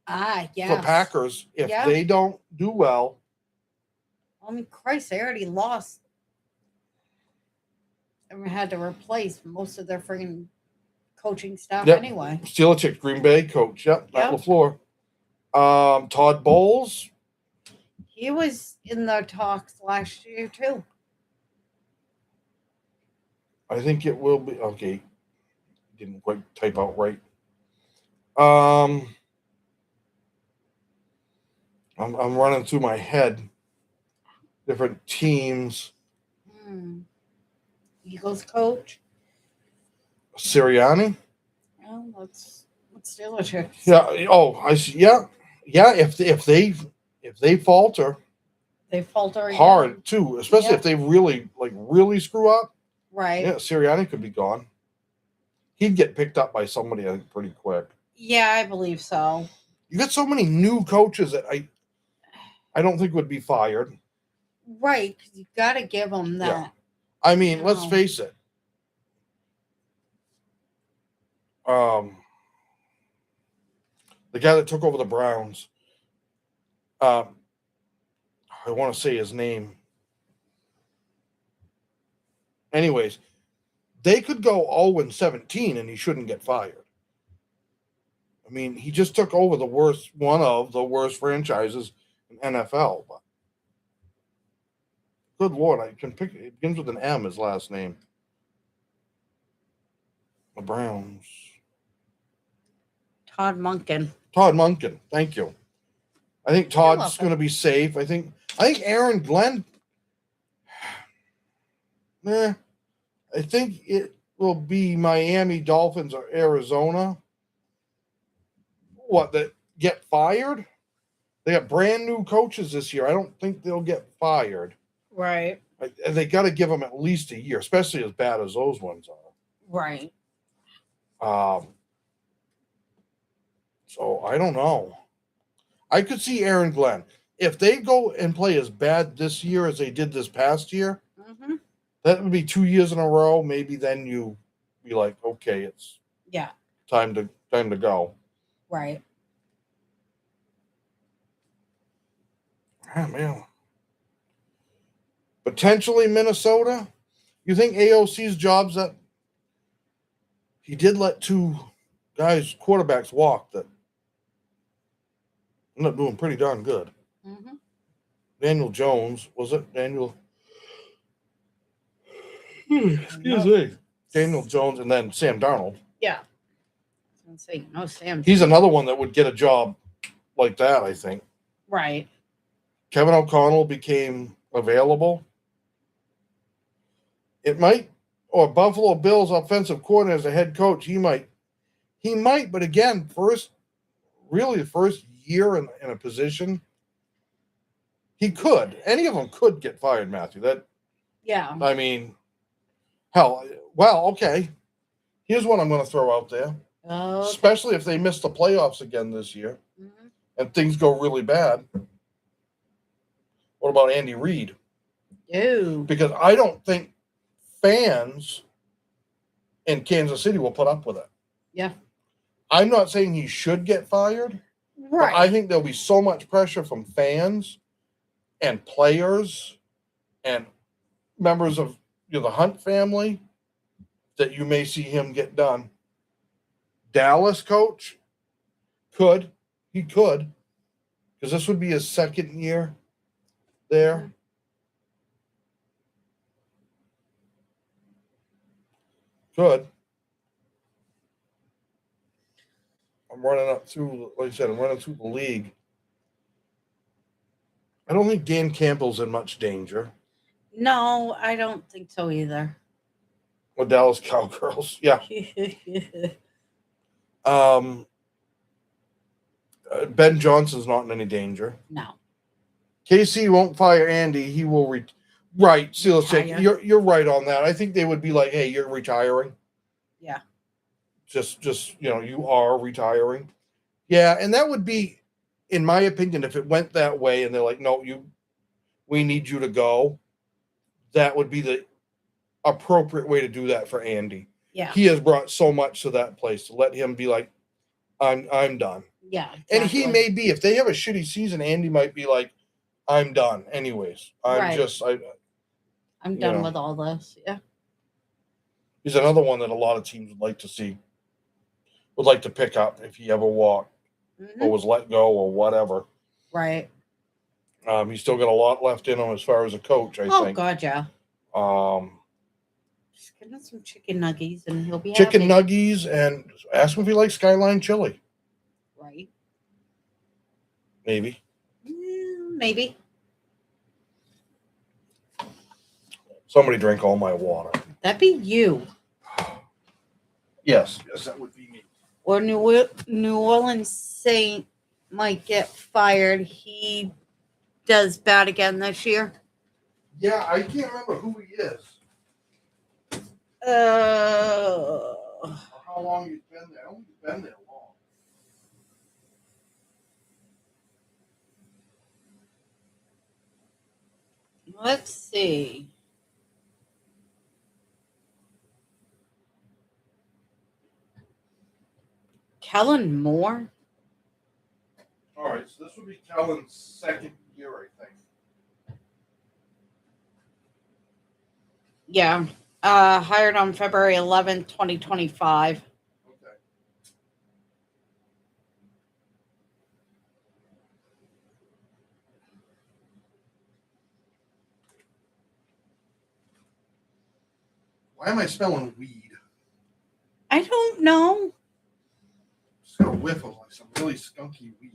Yeah. For Packers, if they don't do well. I mean, Christ, they already lost and had to replace most of their friggin' coaching staff anyway. Steelers, Green Bay coach. Matt LaFleur. Todd Bowles. He was in the talks last year too. I think it will be okay. Didn't quite type out right. I'm running through my head different teams. Eagles coach. Sirianni. Well, let's do it. Yeah. Oh, I see. Yeah. If they falter. They falter hard too, especially if they really screw up. Right. Yeah, Sirianni could be gone. He'd get picked up by somebody, I think, pretty quick. Yeah, I believe so. You got so many new coaches that I don't think would be fired. Right, because you got to give them that. Yeah. I mean, let's face it. The guy that took over the Browns. I want to say his name. Anyways, they could go 0-17 and he shouldn't get fired. I mean, he just took over one of the worst franchises in NFL. But good Lord, I can pick it begins with an M, his last name. The Browns. Todd Monken. Thank you. I think Todd's going to be safe. I think Aaron Glenn. I think it will be Miami Dolphins or Arizona. What, that get fired? They got brand new coaches this year. I don't think they'll get fired. Right. They got to give them at least a year, especially as bad as those ones are. Right. So I don't know. I could see Aaron Glenn. If they go and play as bad this year as they did this past year, that would be 2 years in a row. Maybe then you be like, okay, it's time to go. Right. Ah, man. Potentially Minnesota. You think AOC's job's that he did let two quarterbacks walk that ended up doing pretty darn good. Daniel Jones, was it? Daniel? Excuse me. Daniel Jones and then Sam Darnold. Yeah. I was going to say, Sam. He's another one that would get a job like that, I think. Right. Kevin O'Connell became available. It might, or Buffalo Bills offensive coordinator as a head coach, he might, but again, the first year in a position, he could. Any of them could get fired, Matthew. I mean, hell, well, okay. Here's what I'm going to throw out there. Okay. Especially if they miss the playoffs again this year and things go really bad. What about Andy Reid? Ew. Because I don't think fans and Kansas City will put up with it. Yeah. I'm not saying he should get fired, Right. but I think there'll be so much pressure from fans and players and members of the Hunt family that you may see him get done. Dallas coach could, because this would be his second year there. Could. I'm running up through, like I said, I'm running through the league. I don't think Dan Campbell's in much danger. No, I don't think so either. Well, Dallas Cowgirls, yeah. Ben Johnson's not in any danger. No. KC won't fire Andy. He will right. See, let's say Retire. you're right on that. I think they would be like, "Hey, you're retiring." Yeah. Just you are retiring. Yeah, and that would be, in my opinion, if it went that way, and they're like, "No, we need you to go." That would be the appropriate way to do that for Andy. Yeah. He has brought so much to that place to let him be like, I'm done. Yeah. Exactly. And he may be, if they have a shitty season, Andy might be like, I'm done. Anyways, I'm done with all this. Yeah. He's another one that a lot of teams would like to see, would like to pick up if he ever walked or was let go or whatever. Right. He's still got a lot left in him as far as a coach, I think. Oh, God, yeah. Just get him some chicken nuggies and he'll be chicken happy. nuggies, and ask him if he likes Skyline chili. Right. Maybe. Maybe. Somebody drink all my water. That'd be you. Yes, that would be me. Or New Orleans Saint might get fired. He does bad again this year. Yeah, I can't remember who he is. How long he's been there? I don't think he's been there long. Let's see. Kellen Moore? All right, so this would be Kellen's second year, I think. Yeah. Hired on February 11th, 2025. Okay. Why am I smelling weed? I don't know. Just got a whiff of like some really skunky weed.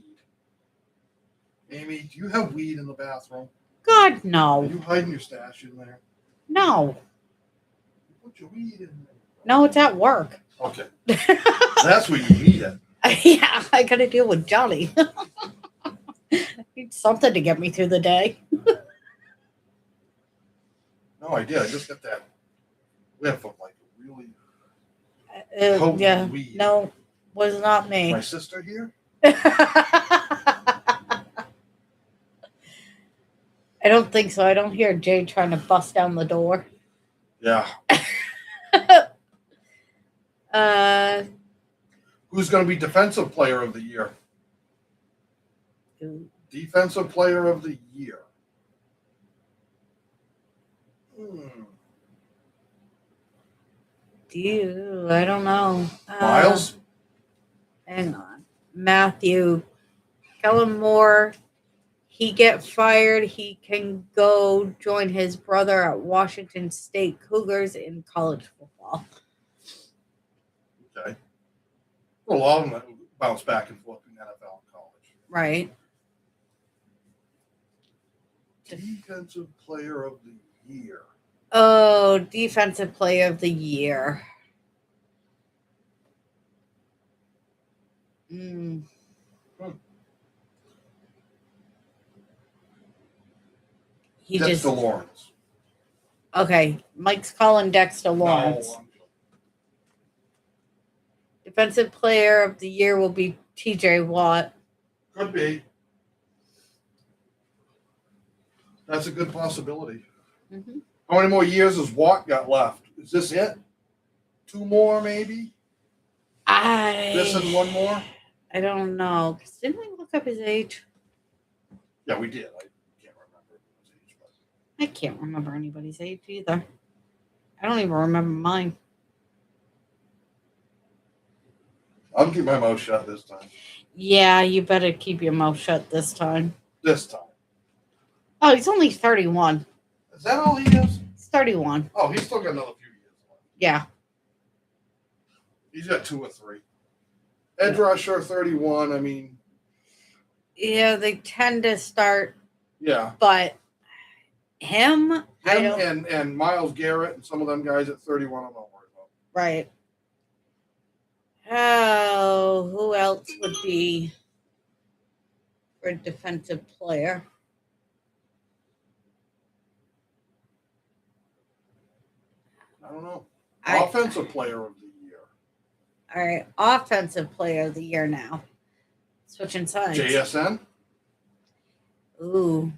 Amy, do you have weed in the bathroom? God, Are no. you hiding your stash in there? No. Put your weed in there. No, it's at work. Okay. That's where you need it. Yeah, I got to deal with Johnny. Need something to get me through the day. No, I did. I just got that whiff of like really potent Yeah. weed. No, was not me. My sister here? I don't think so. I don't hear Jay trying to bust down the door. Yeah. Who's going to be Defensive Player of the Year? Defensive Player of the Year. I don't know. Miles? Hang on. Matthew. Kellen Moore. He get fired. He can go join his brother at Washington State Cougars in college football. Okay. Well, a lot of them bounce back and forth in NFL and college. Right. Defensive Player of the Year. Oh, Defensive Player of the Year. He Dexter just Lawrence. okay. Mike's calling Dexter Lawrence. No, Defensive Player of the Year will be TJ Watt. could be. That's a good possibility. Mm-hmm. How many more years has Watt got left? Is this it? 2 more, maybe. This and one more. I don't know. 'Cause didn't we look up his age? Yeah, we did. I can't remember his age, but I can't remember anybody's age either. I don't even remember mine. I'll keep my mouth shut this time. Yeah, you better keep your mouth shut this time. This time. Oh, he's only 31. Is that all he is? He's 31. Oh, he's still got another few years left. Yeah. He's got 2 or 3. Edge rusher, 31. I mean, Yeah, they tend to start, yeah. but him, I Him don't. and Myles Garrett and some of them guys at 31, I'm not worried about. Right. Oh, who else would be for a defensive player? I don't know. I- Offensive player of the year. All right, offensive player of the year now. Switching sides. JSN. Ooh.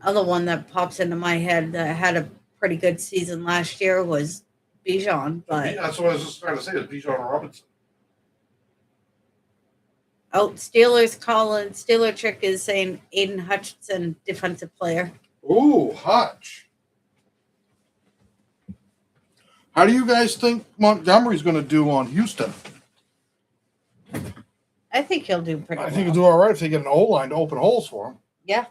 Other one that pops into my head that had a pretty good season last year was Bijan, but That's what I was just trying to say. Is Bijan Robinson? Steeler Chick is saying Aiden Hutchinson, defensive player. Ooh, Hutch. How do you guys think Montgomery's going to do on Houston? I think he'll do pretty I well. think he'll do all right if they get an O-line to open holes for him. Yeah.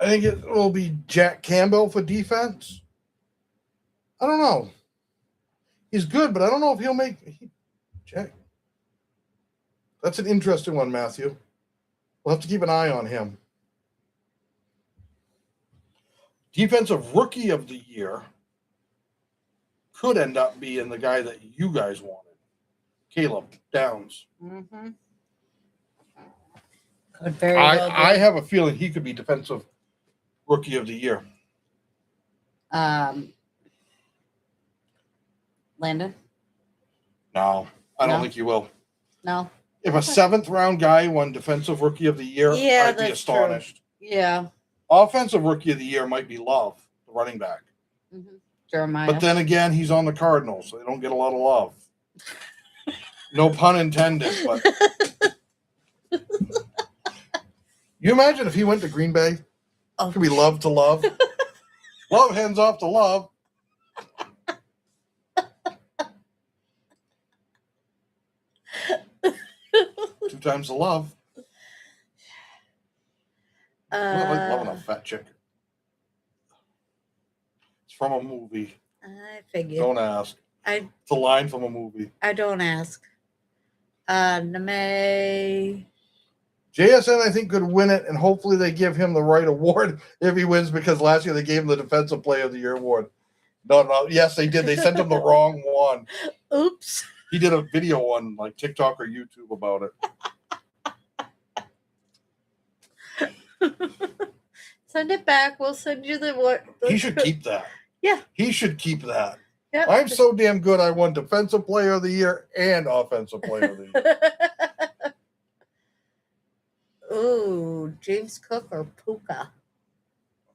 I think it will be Jack Campbell for defense. I don't know. He's good, but I don't know if he'll make Jack. That's an interesting one, Matthew. We'll have to keep an eye on him. Defensive rookie of the year could end up being the guy that you guys wanted, Caleb Downs. Mm-hmm. Could very well be. I have a feeling he could be defensive rookie of the year. Landon? No, I don't No? think he will. No. If a 7th round guy won defensive rookie of the year, Yeah, I'd be that's true. astonished. Yeah. Offensive rookie of the year might be Love, the running back. Mm-hmm. Jeremiah. But then again, he's on the Cardinals, so they don't get a lot of love. No pun intended, but you imagine if he went to Green Bay? Oh. Could be Love to Love. Love hands off to Love. 2 times the love. I like loving a fat chick. It's from a movie. I figured. Don't ask. It's a line from a movie. I don't ask. Name. JSN, I think, could win it, and hopefully they give him the right award if he wins, because last year they gave him the Defensive Player of the Year award. No. Yes, they did. They sent him the wrong one. Oops. He did a video on like TikTok or YouTube about it. Send it back. We'll send you the what. He should keep that. Yeah. He should keep that. Yep. I'm so damn good. I won Defensive Player of the Year and Offensive Player of the Year. Ooh, James Cook or Puka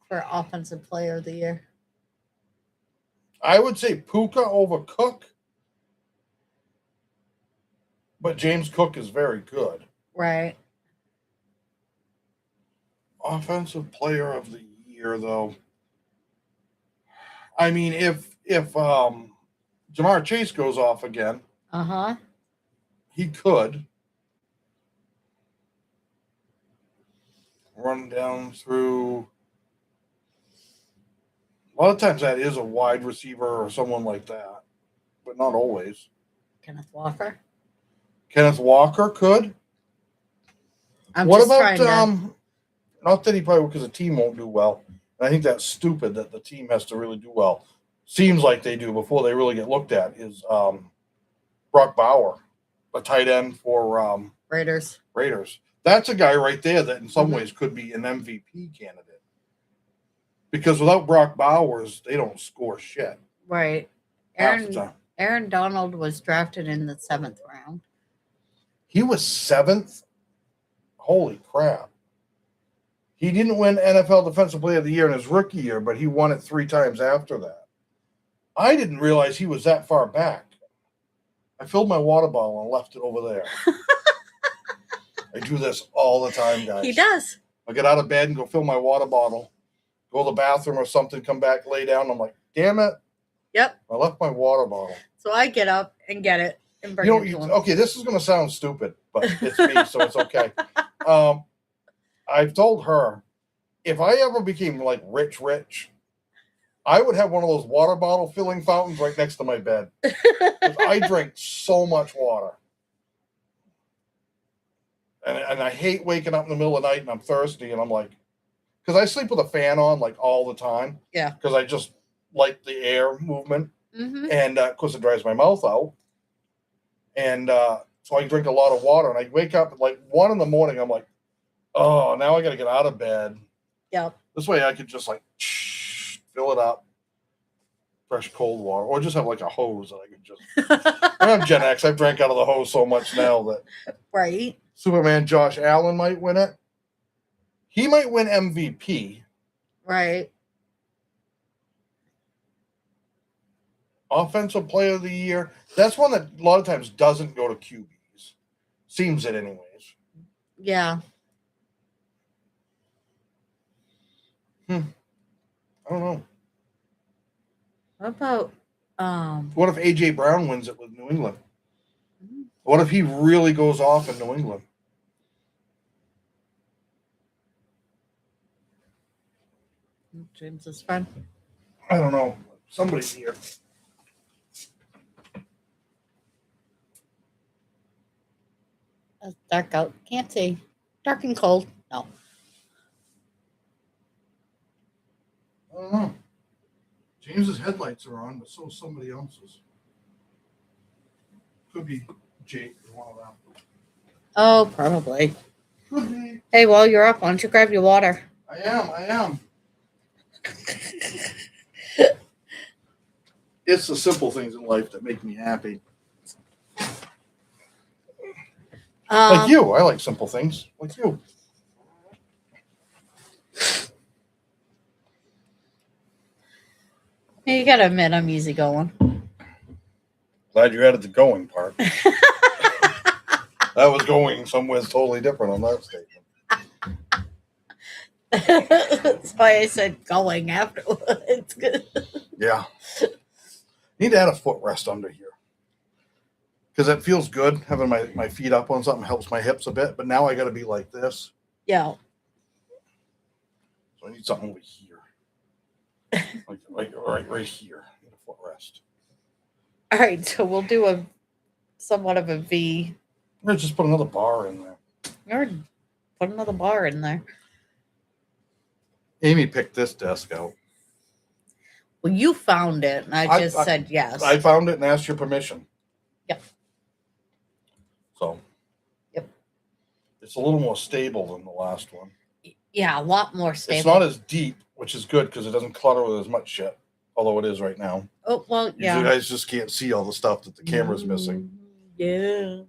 for Offensive Player of the Year. I would say Puka over Cook, but James Cook is very good. Right. Offensive Player of the Year, though. I mean, if Jamar Chase goes off again, he could run down through. A lot of times that is a wide receiver or someone like that, but not always. Kenneth Walker. Kenneth Walker could. What about not that he probably, because the team won't do well. And I think that's stupid that the team has to really do well. Seems like they do before they really get looked at. Is Brock Bauer, a tight end for Raiders. That's a guy right there that in some ways could be an MVP candidate. Because without Brock Bowers, they don't score shit. Right. Half the time. Aaron Donald was drafted in the 7th round. He was 7th? holy crap. He didn't win NFL Defensive Player of the Year in his rookie year, but he won it 3 times after that. I didn't realize he was that far back. I filled my water bottle and left it over there. I do this all the time, guys. He does. I get out of bed and go fill my water bottle, go to the bathroom or something, come back, lay down. I'm like, damn it. Yep. I left my water bottle. So I get up and get it and bring it to him. Okay, this is going to sound stupid, but it's me, so it's okay. I've told her, if I ever became like rich, I would have one of those water bottle filling fountains right next to my bed. 'Cause I drink so much water. And I hate waking up in the middle of the night and I'm thirsty and I'm like, because I sleep with a fan on like all the time. Yeah. Because I just like the air movement. Mm-hmm. And of course it dries my mouth out. And so I drink a lot of water. And I wake up at like 1 in the morning. I'm like, oh, now I got to get out of bed. Yep. This way I could just like fill it up. Fresh cold water. Or just have like a hose that I could just. I'm Gen X. I've drank out of the hose so much now that. Right. Superman Josh Allen might win it. He might win MVP. Right. Offensive Player of the Year. That's one that a lot of times doesn't go to QBs. Seems it anyways. Yeah. I don't know. What about What if AJ Brown wins it with New England? What if he really goes off in New England? James is fun. I don't know. Somebody's here. It's dark out. Can't see. Dark and cold. No. I don't know. James's headlights are on, but so is somebody else's. Could be Jake or one of them. Oh, probably. Could be. Hey, while you're up, why don't you grab your water? I am. It's the simple things in life that make me happy. Like you. I like simple things. Like you. You gotta admit, I'm easygoing. Glad you added the going part. That was going somewhere totally different on that statement. That's why I said going afterwards. Yeah. Need to add a footrest under here. Because it feels good having my feet up on something, helps my hips a bit. But now I got to be like this. Yeah. So I need something over here. like right here. I need a footrest. All right, so we'll do a somewhat of a V. Or just put another bar in there. Or put another bar in there. Amy picked this desk out. Well, you found it, and I just said yes. I found it and asked your permission. Yep. So. Yep. It's a little more stable than the last one. Yeah, a lot more stable. It's not as deep, which is good because it doesn't clutter with as much shit. Although it is right now. Oh, well, yeah. You guys just can't see all the stuff that the camera's missing. Yeah.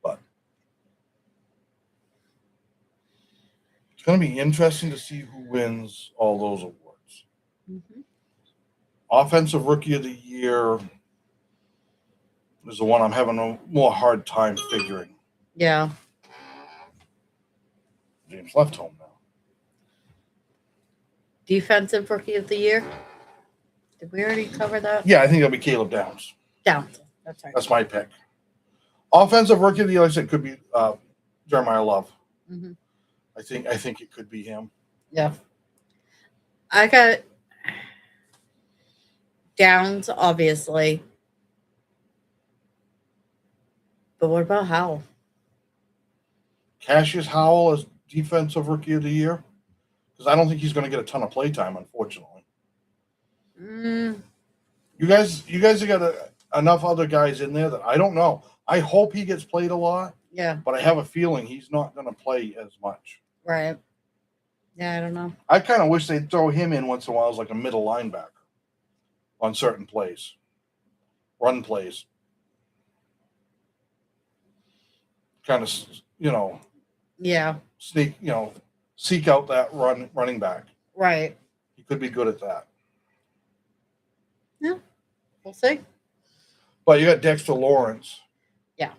But it's going to be interesting to see who wins all those awards. Mm-hmm. Offensive Rookie of the Year is the one I'm having a more hard time figuring. Yeah. James left home now. Defensive Rookie of the Year? Did we already cover that? Yeah, I think it'll be Caleb Downs. Downs. That's right. That's my pick. Offensive Rookie of the Year, like I said, could be Jeremiah Love. Mm-hmm. I think it could be him. Yeah. I got Downs, obviously. But what about Howell? Cassius Howell as Defensive Rookie of the Year? Because I don't think he's going to get a ton of play time, unfortunately. You guys have got enough other guys in there that I don't know. I hope he gets played a lot. Yeah. But I have a feeling he's not going to play as much. Right. Yeah, I don't know. I kind of wish they'd throw him in once in a while as like a middle linebacker on certain plays, run plays. Kind of, Yeah. Seek out that running back. Right. He could be good at that. Yeah. We'll see. But you got Dexter Lawrence. Yeah.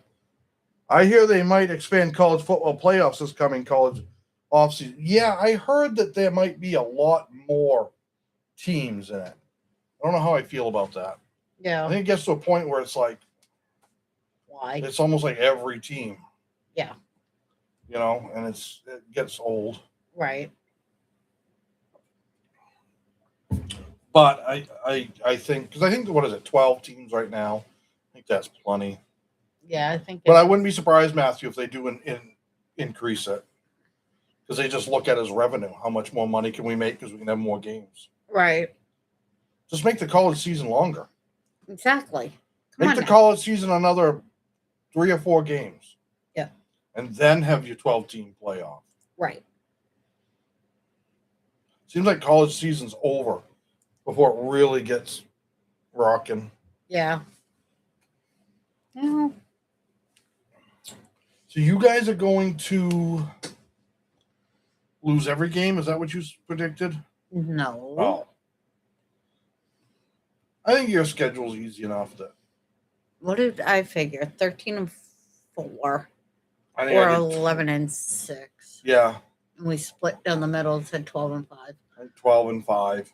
I hear they might expand college football playoffs this coming college offseason. Yeah, I heard that there might be a lot more teams in it. I don't know how I feel about that. Yeah. I think it gets to a point where it's like, Why? it's almost like every team. Yeah. And it gets old. Right. But I think, because I think, what is it, 12 teams right now? I think that's plenty. Yeah, I think. But I wouldn't be surprised, Matthew, if they do increase it. Because they just look at it as revenue. How much more money can we make because we can have more games? Right. Just make the college season longer. Exactly. Come Make on the now. college season another 3 or 4 games. Yeah. And then have your 12-team playoff. Right. Seems like college season's over before it really gets rocking. Yeah. Yeah. So you guys are going to lose every game? Is that what you predicted? No. Oh. I think your schedule's easy enough that What did I figure? 13-4 I think or I did 11-6. Yeah. And we split down the middle and said 12-5. 12-5.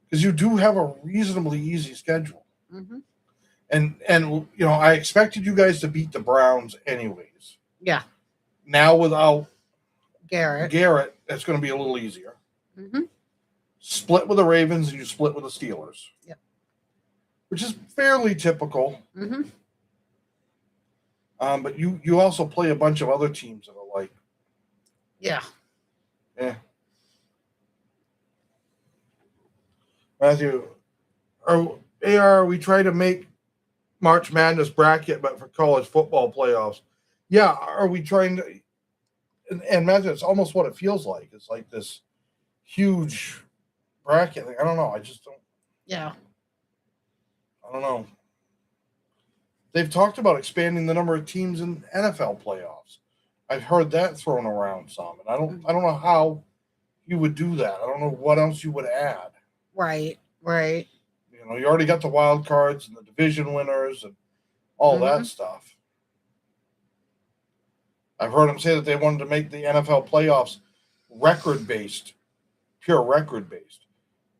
Because you do have a reasonably easy schedule. Mm-hmm. And I expected you guys to beat the Browns anyways. Yeah. Now without Garrett, it's going to be a little easier. Mm-hmm. Split with the Ravens and you split with the Steelers. Yep. Which is fairly typical. Mm-hmm. But you also play a bunch of other teams that are like, Yeah. Matthew, are we trying to make March Madness bracket, but for college football playoffs? Yeah, are we trying to? And Matthew, it's almost what it feels like. It's like this huge bracket. I don't know. I just don't. Yeah. I don't know. They've talked about expanding the number of teams in NFL playoffs. I've heard that thrown around some, and I don't know how you would do that. I don't know what else you would add. Right. You already got the wild cards and the division winners and all that stuff. I've heard them say that they wanted to make the NFL playoffs record-based, pure record-based.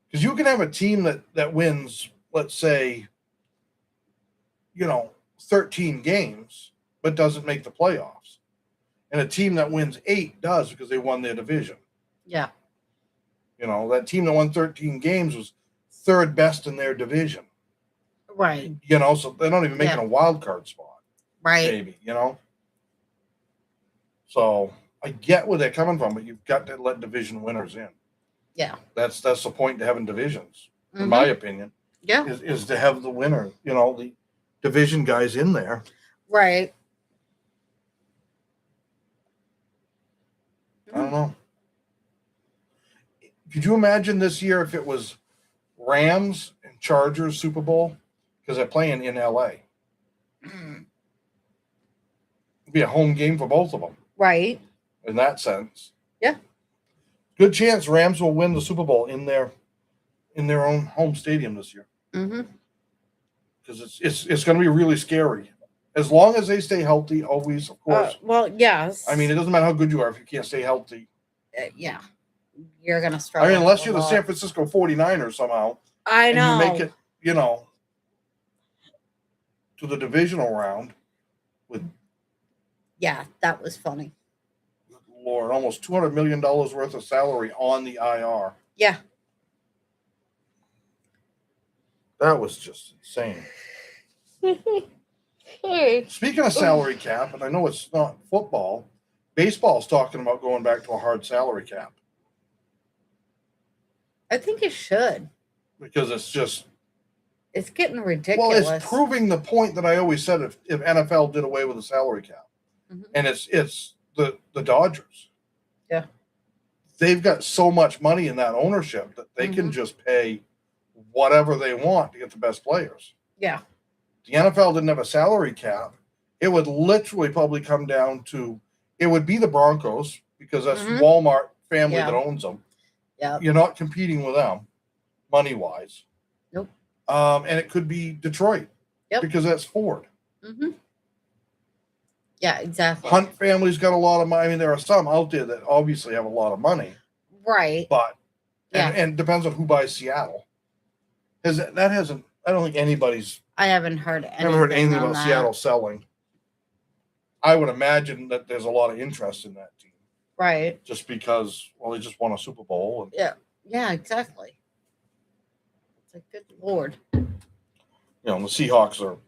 Because you can have a team that wins, let's say, 13 games, but doesn't make the playoffs. And a team that wins 8 does because they won their division. Yeah. That team that won 13 games was third best in their division. Right. So they're not even making a wild card spot. Right. Maybe, So I get where they're coming from, but you've got to let division winners in. Yeah. That's the point to having divisions, in my opinion. Yeah. Is to have the winner, the division guys in there. Right. I don't know. Could you imagine this year if it was Rams and Chargers Super Bowl? Because they're playing in LA. It'd be a home game for both of them. Right. In that sense. Yeah. Good chance Rams will win the Super Bowl in their own home stadium this year. Mm-hmm. Because it's going to be really scary. As long as they stay healthy, always, of course. Well, yes. I mean, it doesn't matter how good you are if you can't stay healthy. Yeah. You're going to struggle. I mean, unless you're the San Francisco 49ers somehow. I know. And you make it, to the divisional round with. Yeah, that was funny. Lord, almost $200 million worth of salary on the IR. Yeah. That was just insane. Speaking of salary cap, and I know it's not football, baseball's talking about going back to a hard salary cap. I think it should. Because it's getting ridiculous. Well, it's proving the point that I always said if NFL did away with the salary cap. Mm-hmm. And it's the Dodgers. Yeah. They've got so much money in that ownership that they can just pay whatever they want to get the best players. Yeah. The NFL didn't have a salary cap. It would literally probably come down to it would be the Broncos because that's Mhm. Walmart family Yeah. that owns them. Yeah. You're not competing with them money wise. Nope. And it could be Detroit. Yep. Because that's Ford. Mm-hmm. Yeah, exactly. Hunt family's got a lot of money. I mean, there are some out there that obviously have a lot of money. Right. But Yeah. and depends on who buys Seattle. I don't think anybody's I haven't heard anything on about that. Seattle selling. I would imagine that there's a lot of interest in that team. Right. Just because, well, they just won a Super Bowl. And, Yeah, exactly. It's like, good Lord. you know, the Seahawks are,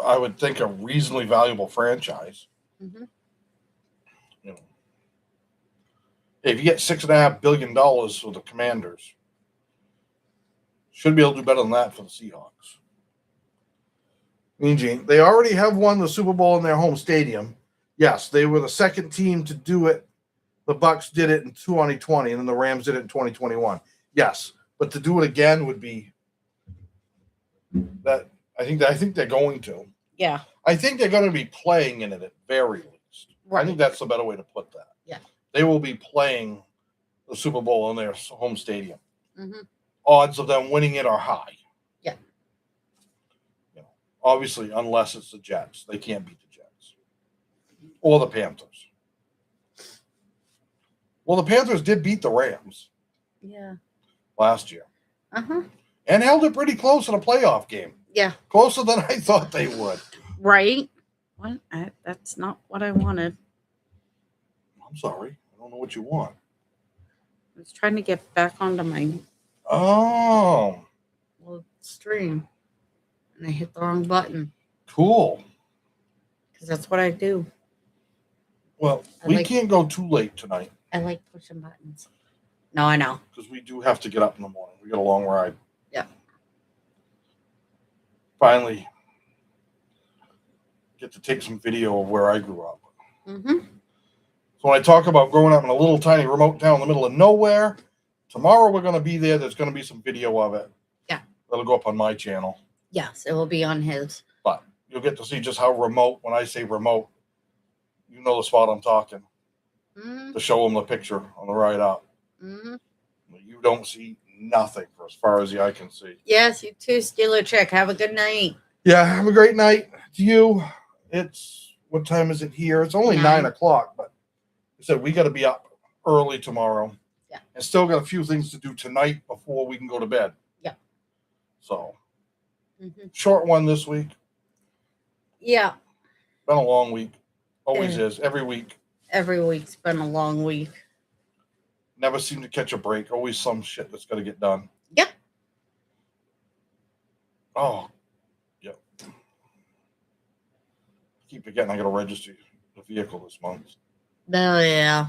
I would think, a reasonably valuable franchise. Mm-hmm. You know, if you get $6.5 billion for the Commanders, should be able to do better than that for the Seahawks. Mean Gene, they already have won the Super Bowl in their home stadium. Yes, they were the second team to do it. The Bucks did it in 2020, and then the Rams did it in 2021. Yes, but to do it again would be that. I think they're going to. Yeah. I think they're going to be playing in it at very least. Right. I think that's the better way to put that. Yeah. They will be playing the Super Bowl in their home stadium. Mm-hmm. Odds of them winning it are high. Yeah. You know, obviously, unless it's the Jets, they can't beat the Jets or the Panthers. Well, the Panthers did beat the Rams. Yeah. Last year. Uh-huh. And held it pretty close in a playoff game. Yeah. Closer than I thought they would. Right. What? That's not what I wanted. I'm sorry. I don't know what you want. I was trying to get back onto my stream. And I hit the wrong button. Cool. Because that's what I do. Well, we can't go too late tonight. I like pushing buttons. No, I know. Because we do have to get up in the morning. We got a long ride. Yeah. Finally get to take some video of where I grew up. Mm-hmm. So when I talk about growing up in a little tiny remote town in the middle of nowhere, tomorrow we're going to be there. There's going to be some video of it. Yeah. That'll go up on my channel. Yes, it will be on his. But you'll get to see just how remote, when I say remote, you know the spot I'm talking. Mm-hmm. To show them the picture on the ride up. Mm-hmm. You don't see nothing for as far as the eye can see. Yes, you too, Steeler Chick. Have a good night. Yeah, have a great night to you. What time is it here? It's only 9 o'clock, but I said we got to be up early tomorrow. Yeah. And still got a few things to do tonight before we can go to bed. Yeah. So, short one this week. Yeah. Been a long week. Always is. Every week. Every week's been a long week. Never seem to catch a break. Always some shit that's got to get done. Yep. Oh, yep. Keep forgetting I got to register the vehicle this month. Oh, yeah.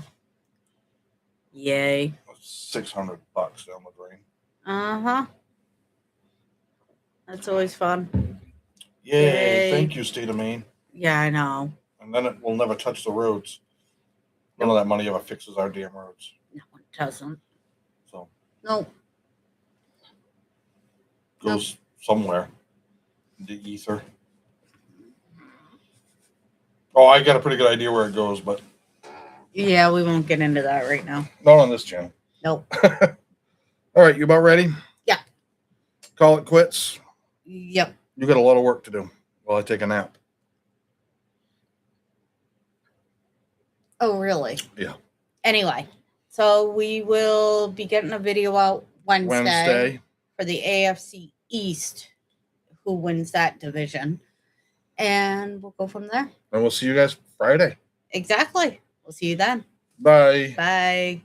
Yay. $600 down the drain. Uh-huh. That's always fun. Yay. Thank you, State of Maine. Yeah, I know. And then it will never touch the roads. None of that money ever fixes our damn roads. No, it doesn't. So. No. Goes somewhere. The ether. Oh, I got a pretty good idea where it goes, but. Yeah, we won't get into that right now. Not on this channel. Nope. All right, you about ready? Yeah. Call it quits? Yep. You got a lot of work to do while I take a nap. Oh, really? Yeah. Anyway, so we will be getting a video out Wednesday. For the AFC East, who wins that division. And we'll go from there. And we'll see you guys Friday. Exactly. We'll see you then. Bye. Bye.